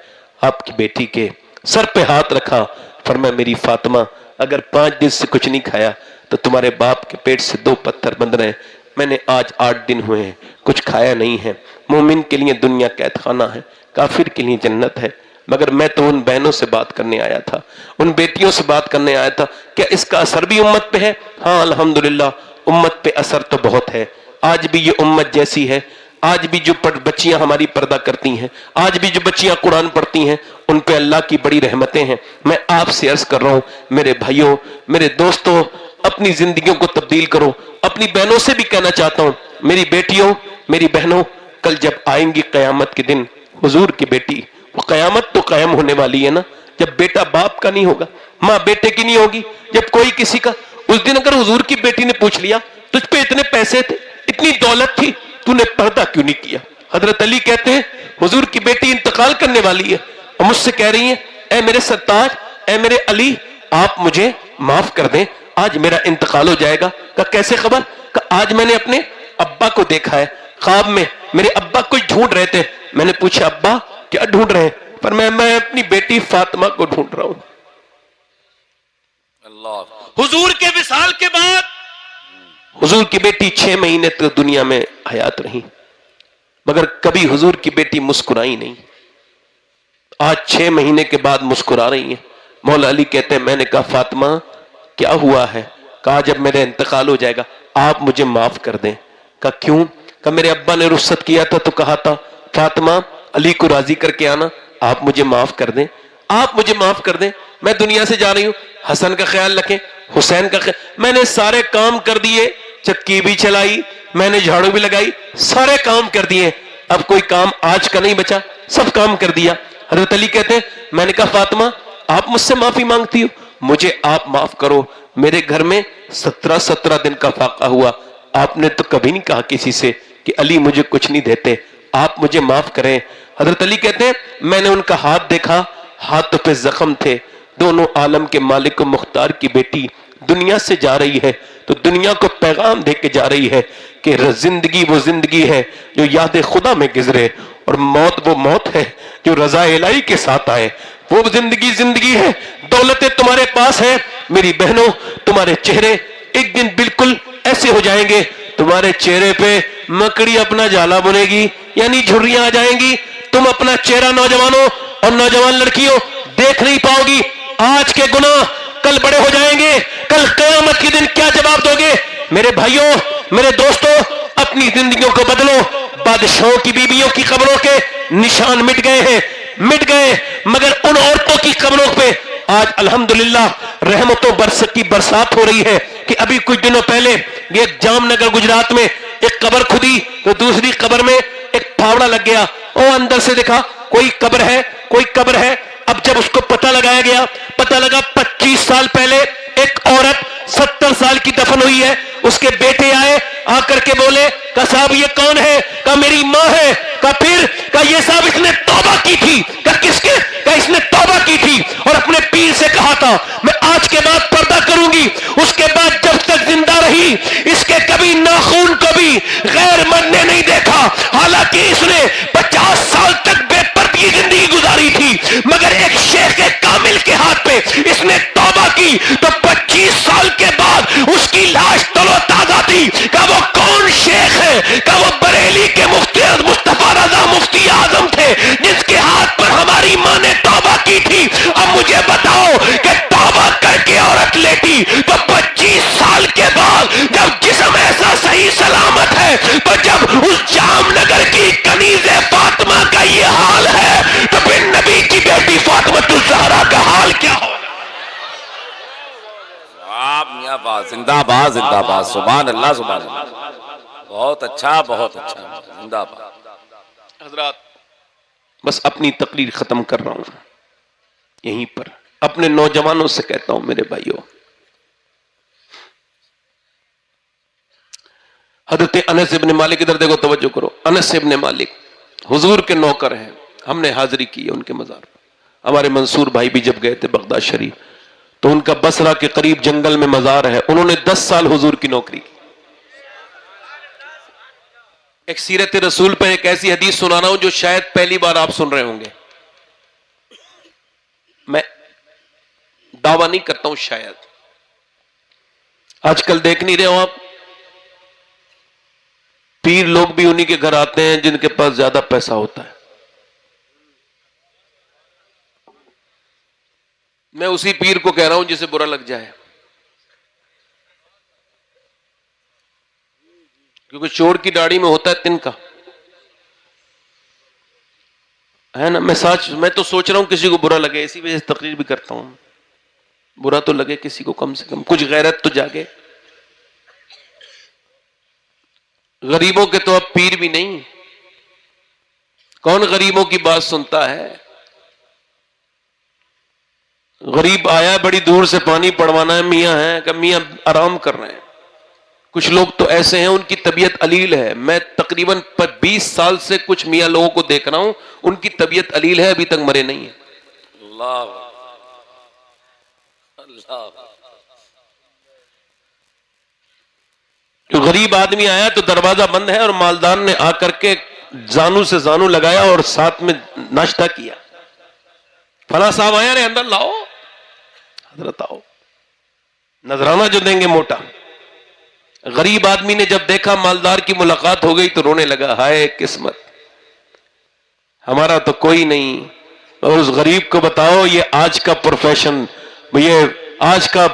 آپ کی بیٹی کے سر پہ ہاتھ رکھا، فرمایا میری فاطمہ اگر 5 دن سے کچھ نہیں کھایا تو تمہارے باپ کے پیٹ سے 2 پتھر بندھ رہے ہیں، میں نے آج 8 دن ہوئے ہیں کچھ کھایا نہیں ہے۔ مومن کے لیے دنیا قید خانہ ہے، کافر کے لیے جنت ہے، مگر میں تو ان بہنوں سے بات کرنے آیا تھا، ان بیٹیوں سے بات کرنے آیا تھا، کیا اس کا اثر بھی امت پہ ہے؟ ہاں الحمدللہ امت پہ اثر تو بہت ہے، آج بھی یہ امت جیسی ہے آج بھی جو بچیاں ہماری پردہ کرتی ہیں، آج بھی جو بچیاں قرآن پڑھتی ہیں، ان پہ اللہ کی بڑی رحمتیں ہیں۔ میں آپ سے عرض کر رہا ہوں میرے بھائیوں، میرے دوستوں، اپنی زندگیوں کو تبدیل کرو۔ اپنی بہنوں سے بھی کہنا چاہتا ہوں، میری بیٹیوں، میری بہنوں، کل جب آئیں گی قیامت کے دن حضور کی بیٹی، وہ قیامت تو قائم ہونے والی ہے نا، جب بیٹا باپ کا نہیں ہوگا، ماں بیٹے کی نہیں ہوگی، جب کوئی کسی کا، اس دن اگر حضور کی بیٹی نے پوچھ لیا تجھ پہ اتنے پیسے تھے، اتنی دولت تھی، تو نے پردہ کیوں نہیں کیا؟ حضرت علی کہتے ہیں حضور کی بیٹی انتقال کرنے والی ہے اور مجھ سے کہہ رہی ہیں اے میرے سرتاج، اے میرے علی، آپ مجھے معاف کر دیں، آج میرا انتقال ہو جائے گا۔ کہ کیسے خبر؟ کہ آج میں نے اپنے ابا کو دیکھا ہے خواب میں، میرے ابا کچھ ڈھونڈ رہے تھے، میں نے پوچھا ابا کیا ڈھونڈ رہے ہیں؟ پر میں اپنی بیٹی فاطمہ کو ڈھونڈ رہا ہوں۔ اللہ حضور کے وصال کے بعد حضور کی بیٹی 6 مہینے تک دنیا میں حیات رہی، مگر کبھی حضور کی بیٹی مسکرائی نہیں۔ آج 6 مہینے کے بعد مسکرا رہی ہیں۔ مولا علی کہتے ہیں میں نے کہا فاطمہ کیا ہوا ہے؟ کہا جب میرا انتقال ہو جائے گا آپ مجھے معاف کر دیں۔ کہا کیوں؟ کہا میرے ابا نے رخصت کیا تھا تو کہا تھا فاطمہ علی کو راضی کر کے آنا، آپ مجھے معاف کر دیں، آپ مجھے معاف کر دیں، میں دنیا سے جا رہی ہوں، حسن کا خیال رکھیں، حسین کا خیال، میں نے سارے کام کر دیے، چکی بھی چلائی، میں نے جھاڑو بھی لگائی، سارے کام کر دیے، اب کوئی کام آج کا نہیں بچا، سب کام کر دیا۔ حضرت علی کہتے ہیں میں نے کہا فاطمہ آپ مجھ سے معافی مانگتی ہو، مجھے آپ معاف کرو، میرے گھر میں 17 دن کا فاقہ ہوا، آپ نے تو کبھی نہیں کہا کسی سے کہ علی مجھے کچھ نہیں دیتے، آپ مجھے معاف کریں۔ حضرت علی کہتے ہیں میں نے ان کا ہاتھ دیکھا، ہاتھ پہ زخم تھے، دونوں عالم کے مالک و مختار کی بیٹی دنیا سے جا رہی ہے تو دنیا کو پیغام دے کے جا رہی ہے کہ زندگی وہ زندگی ہے جو یاد خدا میں گزرے، اور موت وہ موت ہے جو رضا الہی کے ساتھ آئے۔ وہ زندگی زندگی ہے، دولتیں تمہارے پاس ہیں میری بہنوں، تمہارے چہرے ایک دن بالکل ایسے ہو جائیں گے، تمہارے چہرے پہ مکڑی اپنا جالا بنے گی، یعنی جھریاں آ جائیں گی، تم اپنا چہرہ نوجوانوں اور نوجوان لڑکیوں دیکھ نہیں پاؤ گی۔ آج کے گناہ کل بڑے ہو جائیں گے، کل قیامت کے دن کیا جواب دو گے؟ میرے بھائیوں، میرے دوستوں، اپنی زندگیوں کو بدلو۔ بادشاہوں کی بیویوں کی قبروں کے نشان مٹ گئے ہیں، مٹ گئے، مگر ان عورتوں کی قبروں پہ آج الحمدللہ رحمتوں برسات کی برسات ہو رہی ہے۔ کہ ابھی کچھ دنوں پہلے یہ جام نگر گجرات میں ایک قبر کھدی تو دوسری قبر میں ایک پھاوڑا لگ گیا، وہ اندر سے دیکھا کوئی قبر ہے، کوئی قبر ہے۔ اب جب اس کو پتہ لگایا گیا، پتہ لگا 25 سال پہلے ایک عورت 70 سال کی دفن ہوئی ہے، اس کے بیٹے آئے، آ کر کے بولے کہ صاحب یہ کون ہے؟ کہا میری ماں ہے۔ کہا پھر؟ کہا یہ صاحب اس نے توبہ کی تھی۔ کہا کس کے؟ کہا اس نے توبہ کی تھی اور اپنے پیر سے کہا تھا میں آج کے بعد پردہ کروں گی۔ اس کے بعد جب تک زندہ رہی اس کے کبھی ناخون کو بھی غیر مرد نے نہیں دیکھا، حالانکہ اس نے 50 سال تک بے پردگی زندگی گزاری تھی، مگر ایک شیخ کامل کے ہاتھ پہ اس نے توبہ کی تو 25 سال کے بعد اس کی لاش تلو تازہ تھی۔ کہ وہ کون شیخ ہے؟ کہ وہ بریلی کے مفتی مصطفیٰ رضا مفتی اعظم تھے جس کے ہاتھ پر ہماری ماں نے توبہ کی تھی۔ اب مجھے بتاؤ کہ توبہ کر کے عورت لیٹی تو 25 سال کے بعد جب جسم ایسا صحیح سلامت ہے، تو جب اس جام نگر کی کنیز فاطمہ کا یہ حال ہے تو پھر نبی کی بیٹی فاطمہ الزہرا کا حال کیا ہوگا؟ آپ میاں باز زندہ باد، زندہ باد، سبحان اللہ، سبحان اللہ، بہت اچھا، بہت اچھا، زندہ باد۔ حضرات بس اپنی تقریر ختم کر رہا ہوں یہیں پر، اپنے نوجوانوں سے کہتا ہوں میرے بھائیوں، حضرت انس ابن مالک، ادھر دیکھو توجہ کرو، انس ابن مالک حضور کے نوکر ہیں، ہم نے حاضری کی ہے ان کے مزار پر۔ ہمارے منصور بھائی بھی جب گئے تھے بغداد شریف تو ان کا بصرہ کے قریب جنگل میں مزار ہے، انہوں نے 10 سال حضور کی نوکری کی۔ ایک سیرت رسول پر ایک ایسی حدیث سنا رہا ہوں جو شاید پہلی بار آپ سن رہے ہوں گے، میں دعویٰ نہیں کرتا ہوں، شاید آج کل دیکھ نہیں رہے ہو آپ، پیر لوگ بھی انہی کے گھر آتے ہیں جن کے پاس زیادہ پیسہ ہوتا ہے۔ میں اسی پیر کو کہہ رہا ہوں جسے برا لگ جائے، کیونکہ چور کی داڑھی میں ہوتا ہے تنکا، ہے نا. میں تو سوچ رہا ہوں کسی کو برا لگے، اسی وجہ سے تقریر بھی کرتا ہوں. برا تو لگے کسی کو، کم سے کم کچھ غیرت تو جاگے. غریبوں کے تو اب پیر بھی نہیں. کون غریبوں کی بات سنتا ہے؟ غریب آیا ہے بڑی دور سے پانی پڑوانا ہے، میاں ہے کہ میاں آرام کر رہے ہیں. کچھ لوگ تو ایسے ہیں ان کی طبیعت علیل ہے. میں تقریباً 20 سال سے کچھ میاں لوگوں کو دیکھ رہا ہوں، ان کی طبیعت علیل ہے، ابھی تک مرے نہیں ہیں. اللہ اللہ. جو غریب آدمی آیا تو دروازہ بند ہے اور مالدار نے آ کر کے زانو سے زانو لگایا اور ساتھ میں ناشتہ کیا. فلاں صاحب آیا رے اندر لاؤ، حضرت آؤ، نذرانہ جو دیں گے موٹا. غریب آدمی نے جب دیکھا مالدار کی ملاقات ہو گئی تو رونے لگا، ہائے قسمت، ہمارا تو کوئی نہیں. اور اس غریب کو بتاؤ یہ آج کا پروفیشن، یہ آج کا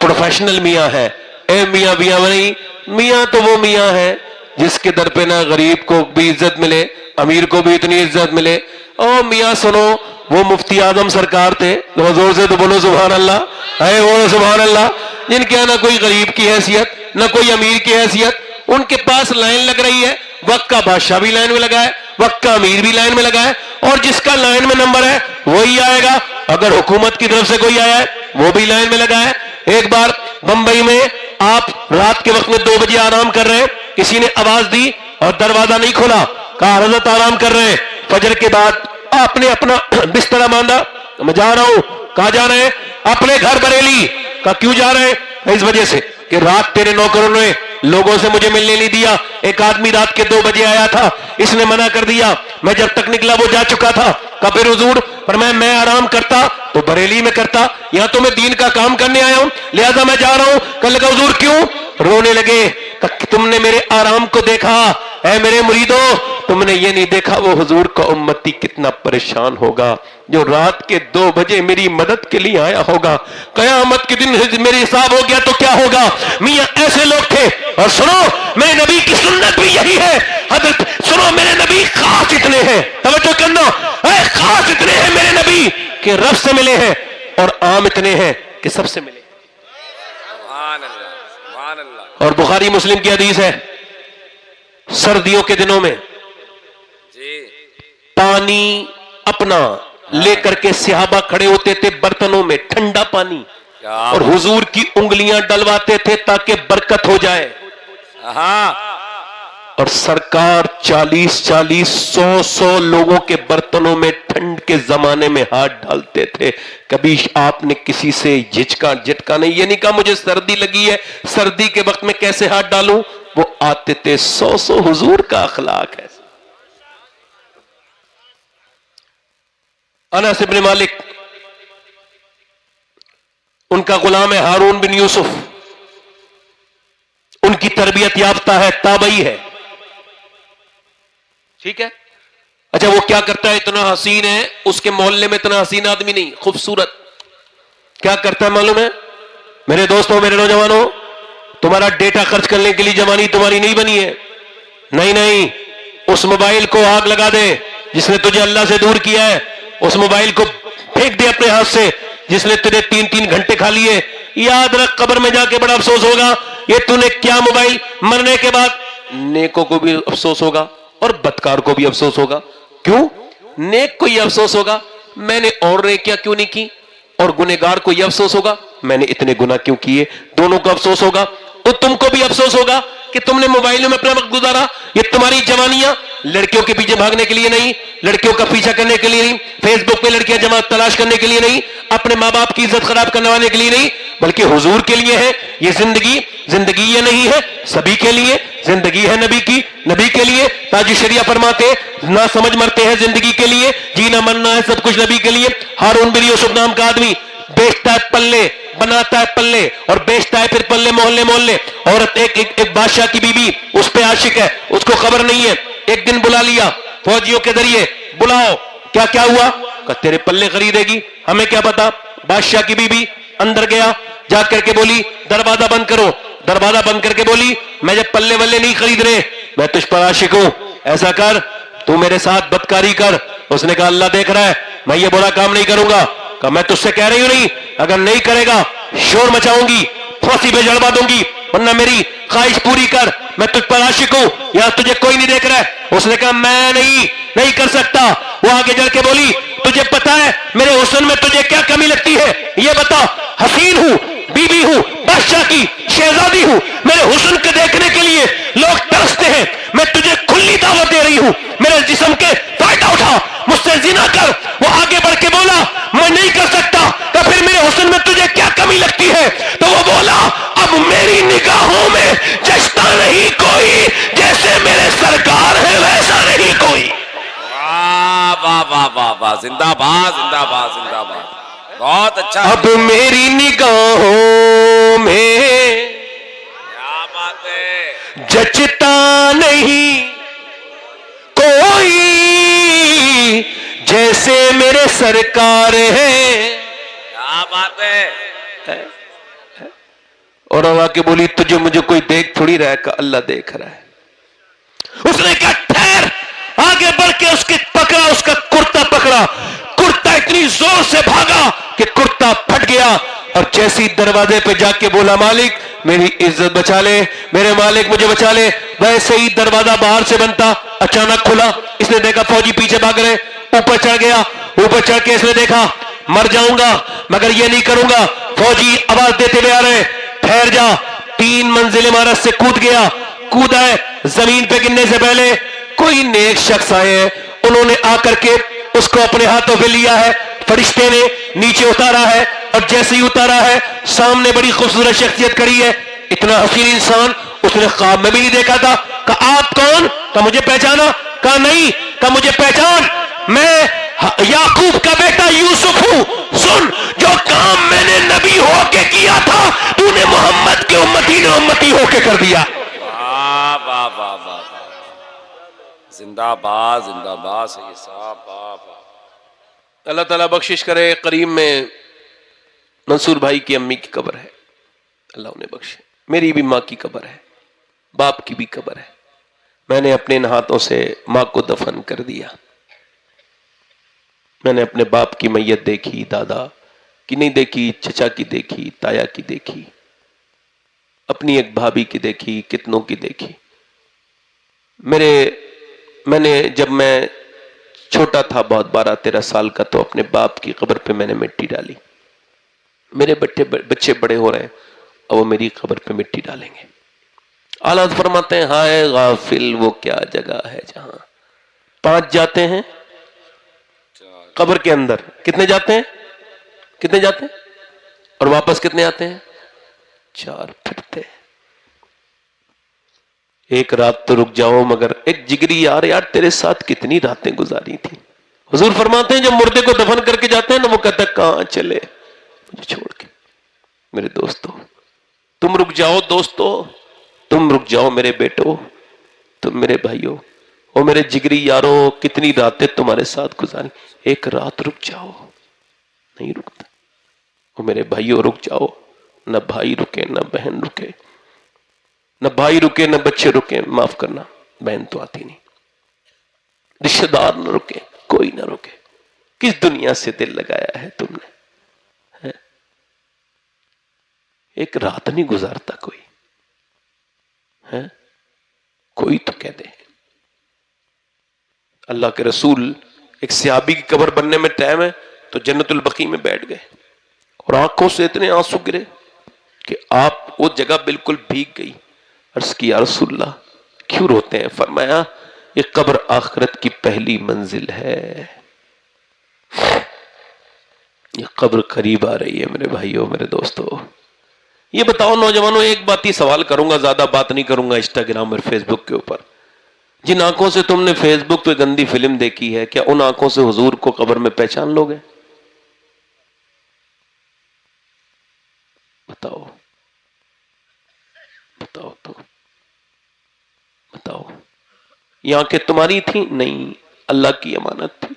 پروفیشنل میاں ہے. اے میاں میاں نہیں، میاں تو وہ میاں ہے جس کے در پہ نہ غریب کو بھی عزت ملے، امیر کو بھی اتنی عزت ملے. او میاں سنو، وہ مفتی اعظم سرکار تھے، زور سے تو بولو سبحان اللہ، اے وہ سبحان اللہ، جن کے نہ کوئی غریب کی حیثیت نہ کوئی امیر کی حیثیت. ان کے پاس لائن لگ رہی ہے، وقت کا بادشاہ بھی لائن میں لگا ہے، وقت کا امیر بھی لائن میں لگا ہے، اور جس کا لائن میں نمبر ہے وہی آئے گا. اگر حکومت کی طرف سے کوئی آیا ہے وہ بھی لائن میں لگا ہے. ایک بار بمبئی میں آپ رات کے وقت میں 2 بجے آرام کر رہے ہیں، کسی نے آواز دی اور دروازہ نہیں کھولا، کہا حضرت آرام کر رہے ہیں. فجر کے بعد آپ نے اپنا بستر باندھا، میں جا رہا ہوں. کہاں جا رہے ہیں؟ اپنے گھر بریلی. کہا کیوں جا رہے ہیں؟ اس وجہ سے کہ رات تیرے نوکروں نے لوگوں سے مجھے ملنے نہیں دیا. ایک آدمی رات کے 2 بجے آیا تھا، اس نے منع کر دیا، میں جب تک نکلا وہ جا چکا تھا. کہا پھر حضور فرمایا میں آرام کرتا تو بریلی میں کرتا، یہاں تو میں دین کا کام کرنے آیا ہوں لہذا میں جا رہا ہوں. کہنے لگا حضور کیوں؟ رونے لگے. کہ تم نے میرے آرام کو دیکھا، اے میرے مریدو تم نے یہ نہیں دیکھا وہ حضور کا امتی کتنا پریشان ہوگا جو رات کے 2 بجے میری مدد کے لیے آیا ہوگا. قیامت کے دن میرے حساب ہو گیا تو کیا ہوگا؟ میاں ایسے لوگ تھے. اور سنو میرے نبی کی سنت بھی یہی ہے. حضرت سنو میرے نبی خاص اتنے ہیں، توجہ کرنا، اے خاص اتنے ہیں میرے نبی کہ رب سے ملے ہیں، اور عام اتنے ہیں کہ سب سے ملے. سبحان اللہ سبحان اللہ. اور بخاری مسلم کی حدیث ہے، سردیوں کے دنوں میں جی پانی اپنا لے کر کے صحابہ کھڑے ہوتے تھے برتنوں میں، ٹھنڈا پانی، کیا اور حضور کی انگلیاں ڈلواتے تھے تاکہ برکت ہو جائے. ہاں اور سرکار 40 100 لوگوں کے برتنوں میں ٹھنڈ کے زمانے میں ہاتھ ڈالتے تھے. کبھی آپ نے کسی سے جھجکا نہیں، یہ نہیں کہا مجھے سردی لگی ہے، سردی کے وقت میں کیسے ہاتھ ڈالوں. وہ آتے تھے 100 حضور کا اخلاق ہے. انس بن مالک ان کا غلام ہے، ہارون بن یوسف ان کی تربیت یافتہ ہے، تابعی ہے، ٹھیک ہے. اچھا وہ کیا کرتا ہے؟ اتنا حسین ہے، اس کے محلے میں اتنا حسین آدمی نہیں، خوبصورت. کیا کرتا ہے معلوم ہے؟ میرے دوستوں میرے نوجوانوں، تمہارا ڈیٹا خرچ کرنے کے لیے جوانی تمہاری نہیں بنی ہے. نہیں، اس موبائل کو آگ لگا دے جس نے تجھے اللہ سے دور کیا ہے. اس موبائل کو پھینک دے اپنے ہاتھ سے جس نے تجھے 3 گھنٹے کھا لیے. یاد رکھ قبر میں جا کے بڑا افسوس ہوگا، یہ تو نے کیا موبائل. مرنے کے بعد نیکوں کو بھی افسوس ہوگا اور بدکار کو بھی افسوس ہوگا. کیوں؟ نیک کو یہ افسوس ہوگا میں نے اور نیکیاں کیوں نہیں کی، اور گنہگار کو یہ افسوس ہوگا میں نے اتنے گناہ کیوں کیے. دونوں کو افسوس ہوگا. تو تم کو بھی افسوس ہوگا کہ تم نے موبائلوں میں اپنا وقت گزارا. یہ تمہاری جوانیاں لڑکیوں کے پیچھے بھاگنے کے لیے نہیں، لڑکیوں کا پیچھا کرنے کے لیے نہیں، فیس بک پہ لڑکیاں جماعت تلاش کرنے کے لیے نہیں، اپنے ماں باپ کی عزت خراب کرنے کے لیے نہیں، بلکہ حضور کے لیے ہے. یہ زندگی یہ نہیں ہے سبھی کے لیے، زندگی ہے نبی کے لیے. تاج شریعہ فرماتے نہ سمجھ مرتے ہیں زندگی کے لیے، جینا مرنا ہے سب کچھ نبی کے لیے. ہارون بن یوسف نام کا آدمی بیچتا ہے پلے، بناتا ہے پلے اور بیچتا ہے پھر پلے محلے. عورت ایک بادشاہ کی بیوی اس پہ عاشق ہے، اس کو خبر نہیں ہے. ایک دن بلا لیا فوجیوں کے ذریعے، بلاؤ کیا ہوا؟ کہ تیرے پلے خریدے گی. ہمیں کیا پتا. بادشاہ کی بیوی اندر گیا، جا کر کے بولی دروازہ بند کرو. دروازہ بند کر کے بولی میں جب پلے ولے نہیں خرید رہے، میں تجھ پر عاشق ہوں. ایسا کر تو میرے ساتھ بدکاری کر. اس نے کہا اللہ دیکھ رہا ہے, میں یہ برا کام نہیں کروں گا. کہا میں تجھ سے کہہ رہی ہوں نہیں, اگر نہیں کرے گا شور مچاؤں گی, پھانسی پہ جڑوا دوں گی, ورنہ میری خواہش پوری کر, میں تجھ پر عاشق ہوں, یہاں تجھے کوئی نہیں دیکھ رہا ہے. اس نے کہا میں نہیں کر سکتا. وہ آگے چل کے بولی تجھے پتا ہے میرے حسن میں تجھے کیا کمی لگتی ہے, یہ بتا. حسین ہوں, بیوی ہوں, بادشاہ کی شہزادی ہوں, میرے حسن کو دیکھنے کے لیے لوگ ترستے ہیں. میں تجھے کھلی دعوت دے رہی ہوں, میرے جسم کے فائدہ اٹھا, مجھ سے زنا کر. وہ آگے بڑھ کے بولا میں نہیں کر سکتا. تو پھر میرے حسن میں تجھے کیا کمی لگتی ہے؟ تو وہ بولا اب میری نگاہوں میں جچتا نہیں کوئی, جیسے میرے سرکار ہے ویسا نہیں کوئی. واہ واہ واہ واہ واہ, زندہ باد زندہ باد زندہ باد, بہت اچھا. اب میری نگاہوں میں کیا بات ہے, جچتا نہیں کوئی, جیسے میرے سرکار ہے. کیا بات ہے. اور آ کے بولی تجھے مجھے کوئی دیکھ تھوڑی رہا ہے, کہ اللہ دیکھ رہا ہے. اس نے کہا ٹھہر, آگے بڑھ کے اس کی پکڑا, اس کا کرتا پکڑا, کرتا اتنی زور سے بھاگا کہ کرتا پھٹ گیا. اور جیسی دروازے پہ جا کے بولا مالک میری عزت بچا لے, میرے مالک مجھے بچا لے, ویسے ہی دروازہ باہر سے بنتا اچانک کھلا. اس نے دیکھا فوجی پیچھے بھاگ رہے, اوپر چڑھ گیا. اوپر چڑھ کے اس نے دیکھا مر جاؤں گا مگر یہ نہیں کروں گا. فوجی آواز دیتے ہوئے آ رہے ٹھہر جا. 3 منزل عمارت سے کود گیا, کودا ہے, زمین پہ گرنے سے پہلے کوئی نیک شخص آئے ہیں, انہوں نے آ کر کے اس کو اپنے ہاتھوں پہ لیا ہے, فرشتے نے نیچے اتارا ہے, اور جیسے ہی اتارا ہے سامنے بڑی خوبصورت شخصیت کھڑی ہے. اتنا حسین انسان اس نے خواب میں بھی نہیں دیکھا تھا. کہا آپ کون؟ کہا مجھے پہچانا؟ کہا نہیں. کہا مجھے پہچان, میں یعقوب کا بیٹا یوسف ہوں. سن, جو کام میں نے نبی ہو کے کیا تھا تو نے محمد کے امتی نے امتی ہو کے کر دیا. واہ واہ واہ واہ, زندہ باد زندہ باد. سید صاحب واہ واہ. اللہ تعالیٰ بخشش کرے. قریب میں منصور بھائی کی امی کی قبر ہے, اللہ انہیں بخشے. میری بھی ماں کی قبر ہے, باپ کی بھی قبر ہے. میں نے اپنے ان ہاتھوں سے ماں کو دفن کر دیا. میں نے اپنے باپ کی میت دیکھی, دادا کی نہیں دیکھی, چچا کی دیکھی, تایا کی دیکھی, اپنی ایک بھابھی کی دیکھی, کتنوں کی دیکھی. میں نے جب میں چھوٹا تھا بہت 12-13 سال کا, تو اپنے باپ کی قبر پہ میں نے مٹی ڈالی. میرے بچے بڑے ہو رہے ہیں, اور وہ میری قبر پہ مٹی ڈالیں گے. اعلیٰ فرماتے ہیں ہائے غافل وہ کیا جگہ ہے جہاں 5 جاتے ہیں قبر کے اندر. کتنے جاتے ہیں اور واپس کتنے آتے ہیں؟ 4 پھرتے. ایک رات تو رک جاؤ, مگر ایک جگری یار تیرے ساتھ کتنی راتیں گزاری تھی. حضور فرماتے ہیں جب مردے کو دفن کر کے جاتے ہیں نا, وہ کہتا ہے کہاں چلے مجھے چھوڑ کے. میرے دوستو تم رک جاؤ, تم رک جاؤ میرے بیٹو, تم میرے بھائیو, اور میرے جگری یارو, کتنی راتیں تمہارے ساتھ گزاری. ایک رات رک جاؤ. نہیں رکتا. اور میرے بھائیو رک جاؤ. نہ بھائی رکے, نہ بہن رکے, نہ بھائی رکے, نہ بچے رکے. معاف کرنا, بہن تو آتی نہیں. رشتہ دار نہ رکے, کوئی نہ رکے. کس دنیا سے دل لگایا ہے تم نے؟ ایک رات نہیں گزارتا کوئی. کوئی تو کہہ دے. اللہ کے رسول ایک صحابی کی قبر بننے میں ٹائم ہے تو جنت البقیع میں بیٹھ گئے, اور آنکھوں سے اتنے آنسو گرے کہ آپ وہ جگہ بالکل بھیگ گئی. عرض کی یا رسول اللہ کیوں روتے ہیں؟ فرمایا یہ قبر آخرت کی پہلی منزل ہے. یہ قبر قریب آ رہی ہے میرے بھائیوں, میرے دوستو. یہ بتاؤ نوجوانوں, ایک بات ہی سوال کروں گا, زیادہ بات نہیں کروں گا انسٹاگرام اور فیس بک کے اوپر. جن آنکھوں سے تم نے فیس بک پہ گندی فلم دیکھی ہے, کیا ان آنکھوں سے حضور کو قبر میں پہچان لوگے؟ بتاؤ تو بتاؤ. یہ آنکھیں تمہاری تھیں؟ نہیں, اللہ کی امانت تھی.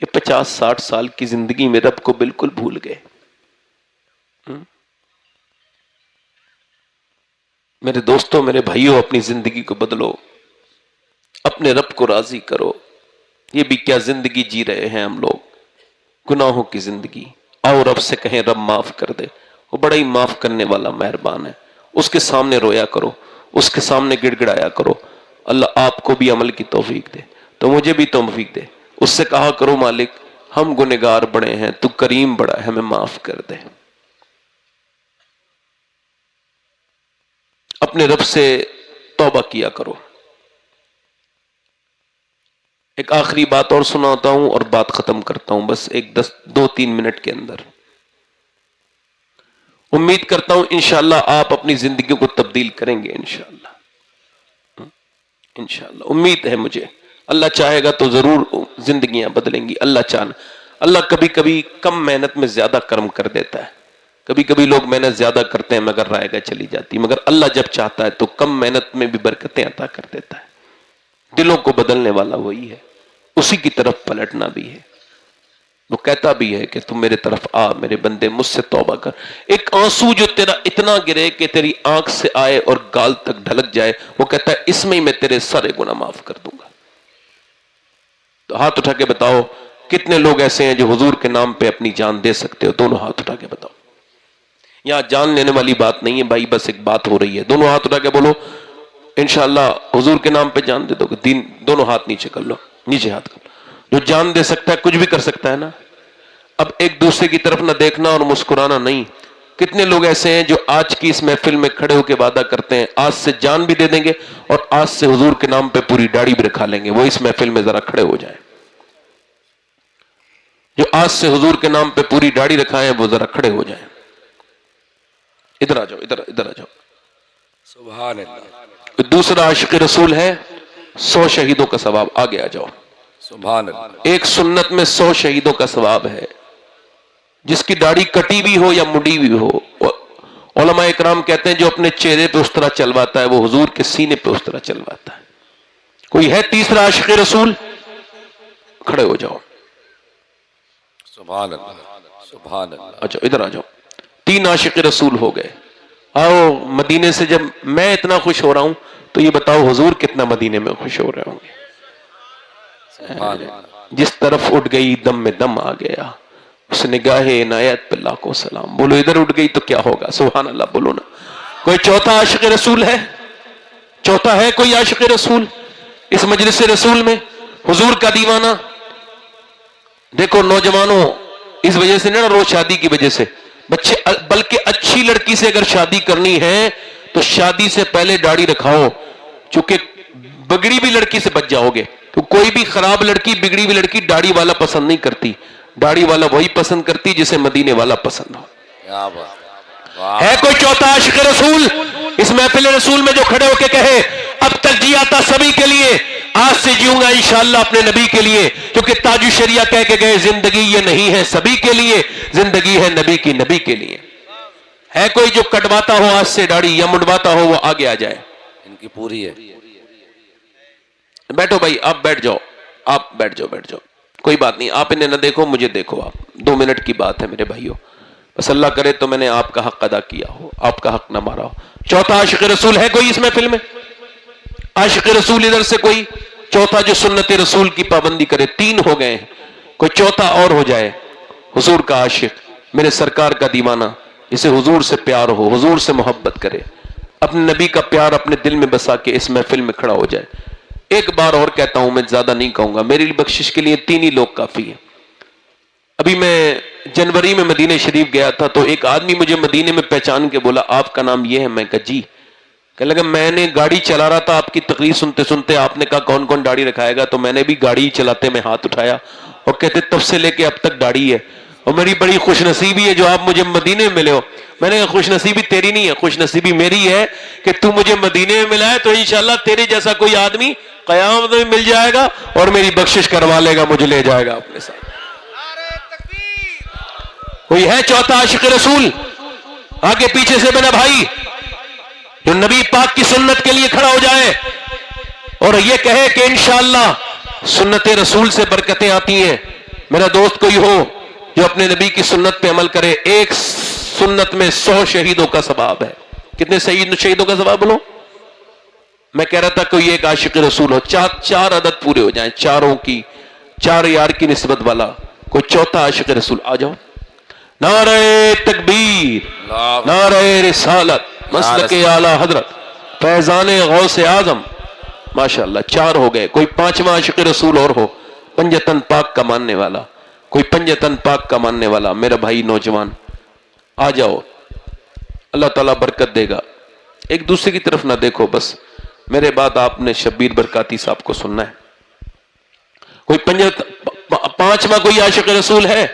یہ 50-60 سال کی زندگی میں رب کو بالکل بھول گئے. میرے دوستوں, میرے بھائیوں, اپنی زندگی کو بدلو. اپنے رب کو راضی کرو. یہ بھی کیا زندگی جی رہے ہیں ہم لوگ, گناہوں کی زندگی. آؤ رب سے کہیں رب معاف کر دے, وہ بڑا ہی معاف کرنے والا مہربان ہے. اس کے سامنے رویا کرو, اس کے سامنے گڑ گڑایا کرو. اللہ آپ کو بھی عمل کی توفیق دے تو مجھے بھی توفیق دے. اس سے کہا کرو مالک ہم گنہگار بڑے ہیں, تو کریم بڑا ہے, ہمیں معاف کر دے. اپنے رب سے توبہ کیا کرو. ایک آخری بات اور سناتا ہوں اور بات ختم کرتا ہوں, بس ایک 2-3 منٹ کے اندر. امید کرتا ہوں انشاءاللہ آپ اپنی زندگی کو تبدیل کریں گے انشاءاللہ امید ہے مجھے. اللہ چاہے گا تو ضرور زندگیاں بدلیں گی. اللہ کبھی کبھی کم محنت میں زیادہ کرم کر دیتا ہے. کبھی کبھی لوگ محنت زیادہ کرتے ہیں مگر رائے گاہ چلی جاتی, مگر اللہ جب چاہتا ہے تو کم محنت میں بھی برکتیں عطا کر دیتا ہے. دلوں کو بدلنے والا وہی ہے, اسی کی طرف پلٹنا بھی ہے. وہ کہتا بھی ہے کہ تم میرے طرف آ میرے بندے, مجھ سے توبہ کر. ایک آنسو جو تیرا اتنا گرے کہ تیری آنکھ سے آئے اور گال تک ڈھلک جائے, وہ کہتا ہے اس میں ہی میں تیرے سارے گناہ معاف کر دوں گا. تو ہاتھ اٹھا کے بتاؤ کتنے لوگ ایسے ہیں جو حضور کے نام پہ اپنی جان دے سکتے ہو؟ دونوں ہاتھ اٹھا کے بتاؤ. یہاں جان لینے والی بات نہیں ہے بھائی, بس ایک بات ہو رہی ہے. دونوں ہاتھ اٹھا کے بولو انشاءاللہ حضور کے نام پہ جان دے دو گے. دونوں ہاتھ نیچے کر لو, نیچے ہاتھ کر لو. جو جان دے سکتا ہے کچھ بھی کر سکتا ہے نا. اب ایک دوسرے کی طرف نہ دیکھنا اور مسکرانا نہیں. کتنے لوگ ایسے ہیں جو آج کی اس محفل میں کھڑے ہو کے وعدہ کرتے ہیں آج سے جان بھی دے دیں گے اور آج سے حضور کے نام پہ پوری داڑھی بھی رکھا لیں گے. وہ اس محفل میں ذرا کھڑے ہو جائیں. جو آج سے حضور کے نام پہ پوری داڑھی رکھائیں وہ ذرا کھڑے ہو جائیں. ادھر آ جاؤ, ادھر آ جاؤ. سبحان اللہ. دوسرا عاشق رسول ہے 100 شہیدوں کا ثواب. آگے آ جاؤ. سبحان اللہ. ایک سنت میں 100 شہیدوں کا ثواب ہے. جس کی داڑھی کٹی بھی ہو یا مڈی بھی ہو. علماء اکرام کہتے ہیں جو اپنے چہرے پہ اس طرح چلواتا ہے وہ حضور کے سینے پہ اس طرح چلواتا ہے. کوئی ہے تیسرا عاشق رسول؟ کھڑے ہو جاؤ. سبحان اللہ. سبحان اللہ. اچھا ادھر آ جاؤ. 3 عاشق رسول ہو گئے. آؤ مدینے سے جب میں اتنا خوش ہو رہا ہوں تو یہ بتاؤ حضور کتنا مدینے میں خوش ہو رہے ہوں گے. جس طرف اٹھ گئی دم میں دم آ گیا, اس نگاہ عنایت پہ لاکھوں سلام. بولو ادھر اٹھ گئی تو کیا ہوگا؟ سبحان اللہ بولو نا. کوئی چوتھا عاشق رسول ہے؟ چوتھا ہے کوئی عاشق رسول اس مجلس رسول میں؟ حضور کا دیوانہ. دیکھو نوجوانوں, اس وجہ سے نہیں روز شادی کی وجہ سے بچے, بلکہ اچھی لڑکی سے اگر شادی کرنی ہے تو شادی سے پہلے داڑھی رکھاؤ, چونکہ بگڑی بھی لڑکی سے بچ جاؤ گے. تو کوئی بھی خراب لڑکی, بگڑی ہوئی لڑکی داڑھی والا پسند نہیں کرتی. داڑھی والا وہی پسند کرتی جسے مدینے والا پسند ہو. کیا بات ہے کوئی چوتھا عاشق رسول اس محفل رسول میں جو کھڑے ہو کے کہے اب تک جیا تھا سبھی کے لیے, آج سے جیوں گا انشاءاللہ اپنے نبی کے لیے, کیونکہ تاج الشریعہ کہہ کے گئے زندگی یہ نہیں ہے سبھی کے لیے, زندگی ہے نبی کی نبی کے لیے. ہے کوئی جو کٹواتا ہو آج سے داڑھی یا منڈواتا ہو وہ آگے آ جائے. ان کی پوری ہے. بیٹھو بھائی, آپ بیٹھ جاؤ, آپ بیٹھ جاؤ. کوئی بات نہیں, آپ انہیں نہ دیکھو مجھے دیکھو. آپ 2 منٹ کی بات ہے میرے بھائیوں, بس اللہ کرے تو میں نے آپ کا حق ادا کیا ہو, آپ کا حق نہ مارا ہو. چوتھا عاشق رسول ہے کوئی اس محفل میں؟ عاشق رسول ادھر سے کوئی چوتھا جو سنت رسول کی پابندی کرے. 3 ہو گئے ہیں, کوئی چوتھا اور ہو جائے. حضور کا عاشق, میرے سرکار کا دیوانہ, اسے حضور سے پیار ہو, حضور سے محبت کرے, اپنے نبی کا پیار اپنے دل میں بسا کے اس محفل میں کھڑا ہو جائے. ایک بار اور کہتا ہوں, میں زیادہ نہیں کہوں گا, میری بخشش کے لیے 3 ہی لوگ کافی ہیں. ابھی میں جنوری میں مدینہ شریف گیا تھا تو ایک آدمی مجھے مدینے میں پہچان کے بولا آپ کا نام یہ ہے؟ میں کہا جی. کہ لگا میں نے گاڑی چلا رہا تھا, آپ کی تقریر سنتے سنتے آپ نے کہا کون کون داڑھی رکھائے گا, تو میں نے بھی گاڑی چلاتے میں ہاتھ اٹھایا اور کہتے تب سے لے کے اب تک داڑھی ہے, اور میری بڑی خوش نصیبی ہے جو آپ مجھے مدینے میں ملے ہو. میں نے کہا خوش نصیبی تیری نہیں ہے, خوش نصیبی میری ہے کہ تو مجھے مدینے میں ملا ہے, تو انشاءاللہ تیرے جیسا کوئی آدمی قیامت میں مل جائے گا اور میری بخشش کروا لے گا, مجھے لے جائے گا اپنے ساتھ. کوئی ہے چوتھا عاشق رسول آگے پیچھے سے میرا بھائی جو نبی پاک کی سنت کے لیے کھڑا ہو جائے اور یہ کہے کہ انشاءاللہ سنت رسول سے برکتیں آتی ہیں؟ میرا دوست کوئی ہو جو اپنے نبی کی سنت پہ عمل کرے. ایک سنت میں 100 شہیدوں کا ثواب ہے. کتنے شہیدوں کا ثواب بولو؟ میں کہہ رہا تھا کوئی ایک عاشق رسول ہو، چار عدد پورے ہو جائیں، چاروں کی، چار یار کی نسبت والا کوئی چوتھا عاشق رسول آ جاؤ. نعرہ تکبیر، نعرہ رسالت، مسلک اعلی حضرت، فیضان غوث اعظم. ماشاءاللہ چار ہو گئے. کوئی پانچواں عاشق رسول اور ہو، پنجتن پاک کا ماننے والا، کوئی پنجتن پاک کا ماننے والا میرا بھائی نوجوان آ جاؤ، اللہ تعالیٰ برکت دے گا. ایک دوسرے کی طرف نہ دیکھو، بس میرے بعد آپ نے شبیر برکاتی صاحب کو سننا ہے. کوئی پانچواں کوئی عاشق رسول ہے،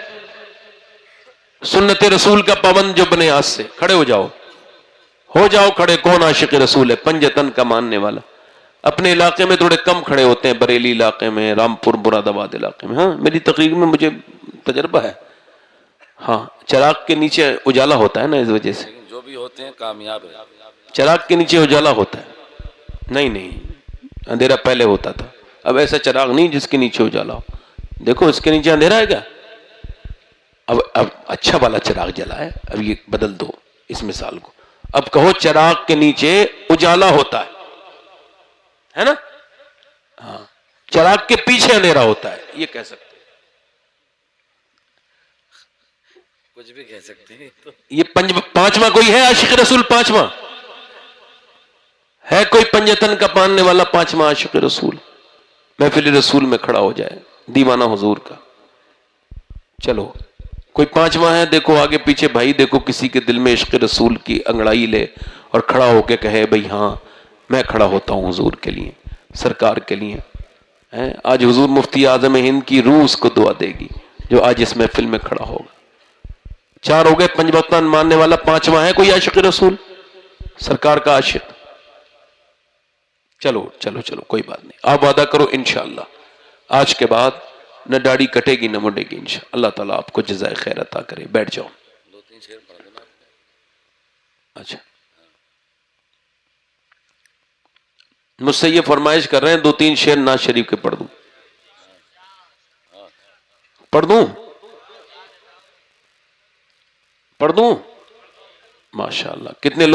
سنت رسول کا پابند جو بنے آج سے کھڑے ہو جاؤ کھڑے. کون عاشق رسول ہے پنجتن کا ماننے والا؟ اپنے علاقے میں تھوڑے کم کھڑے ہوتے ہیں، بریلی علاقے میں، رامپور مراد آباد علاقے میں. ہاں میری تقریر میں مجھے تجربہ ہے. ہاں چراغ کے نیچے اجالا ہوتا ہے نا، اس وجہ سے جو بھی ہوتے ہیں کامیاب ہے. چراغ کے نیچے اجالا ہوتا ہے. نہیں اندھیرا پہلے ہوتا تھا، اب ایسا چراغ نہیں جس کے نیچے اجالا ہو. دیکھو اس کے نیچے اندھیرا ہے کیا؟ اب اچھا والا چراغ جلا ہے، اب یہ بدل دو اس مثال کو. اب کہو چراغ کے نیچے اجالا ہوتا ہے نا؟ ہاں چراغ کے پیچھے اندھیرا ہوتا ہے، یہ کہہ سکتے ہیں. کچھ بھی کہہ سکتے ہیں. یہ پانچواں کوئی ہے عاشق رسول؟ پانچواں ہے کوئی پنجتن کا ماننے والا؟ پانچواں عاشق رسول محفل رسول میں کھڑا ہو جائے، دیوانہ حضور کا. چلو کوئی پانچواں ہے؟ دیکھو آگے پیچھے بھائی، دیکھو کسی کے دل میں عشق رسول کی انگڑائی لے اور کھڑا ہو کے کہے بھئی ہاں میں کھڑا ہوتا ہوں حضور کے لیے، سرکار کے لیے. آج حضور مفتی اعظم ہند کی روح اس کو دعا دے گی جو آج اس محفل میں کھڑا ہوگا. چار ہو گئے پنجتن ماننے والا. پانچواں ہے کوئی عاشق رسول، سرکار کا عاشق؟ چلو کوئی بات نہیں، آپ وعدہ کرو انشاءاللہ آج کے بعد نہ داڑھی کٹے گی نہ مڈے گی انشاءاللہ. اللہ تعالیٰ آپ کو جزائے خیر عطا کرے. بیٹھ جاؤ. 2-3 شعر پڑھ دو نا. اچھا مجھ سے یہ فرمائش کر رہے ہیں 2-3 شعر ناز شریف کے پڑھ دوں؟ ماشاءاللہ کتنے لوگ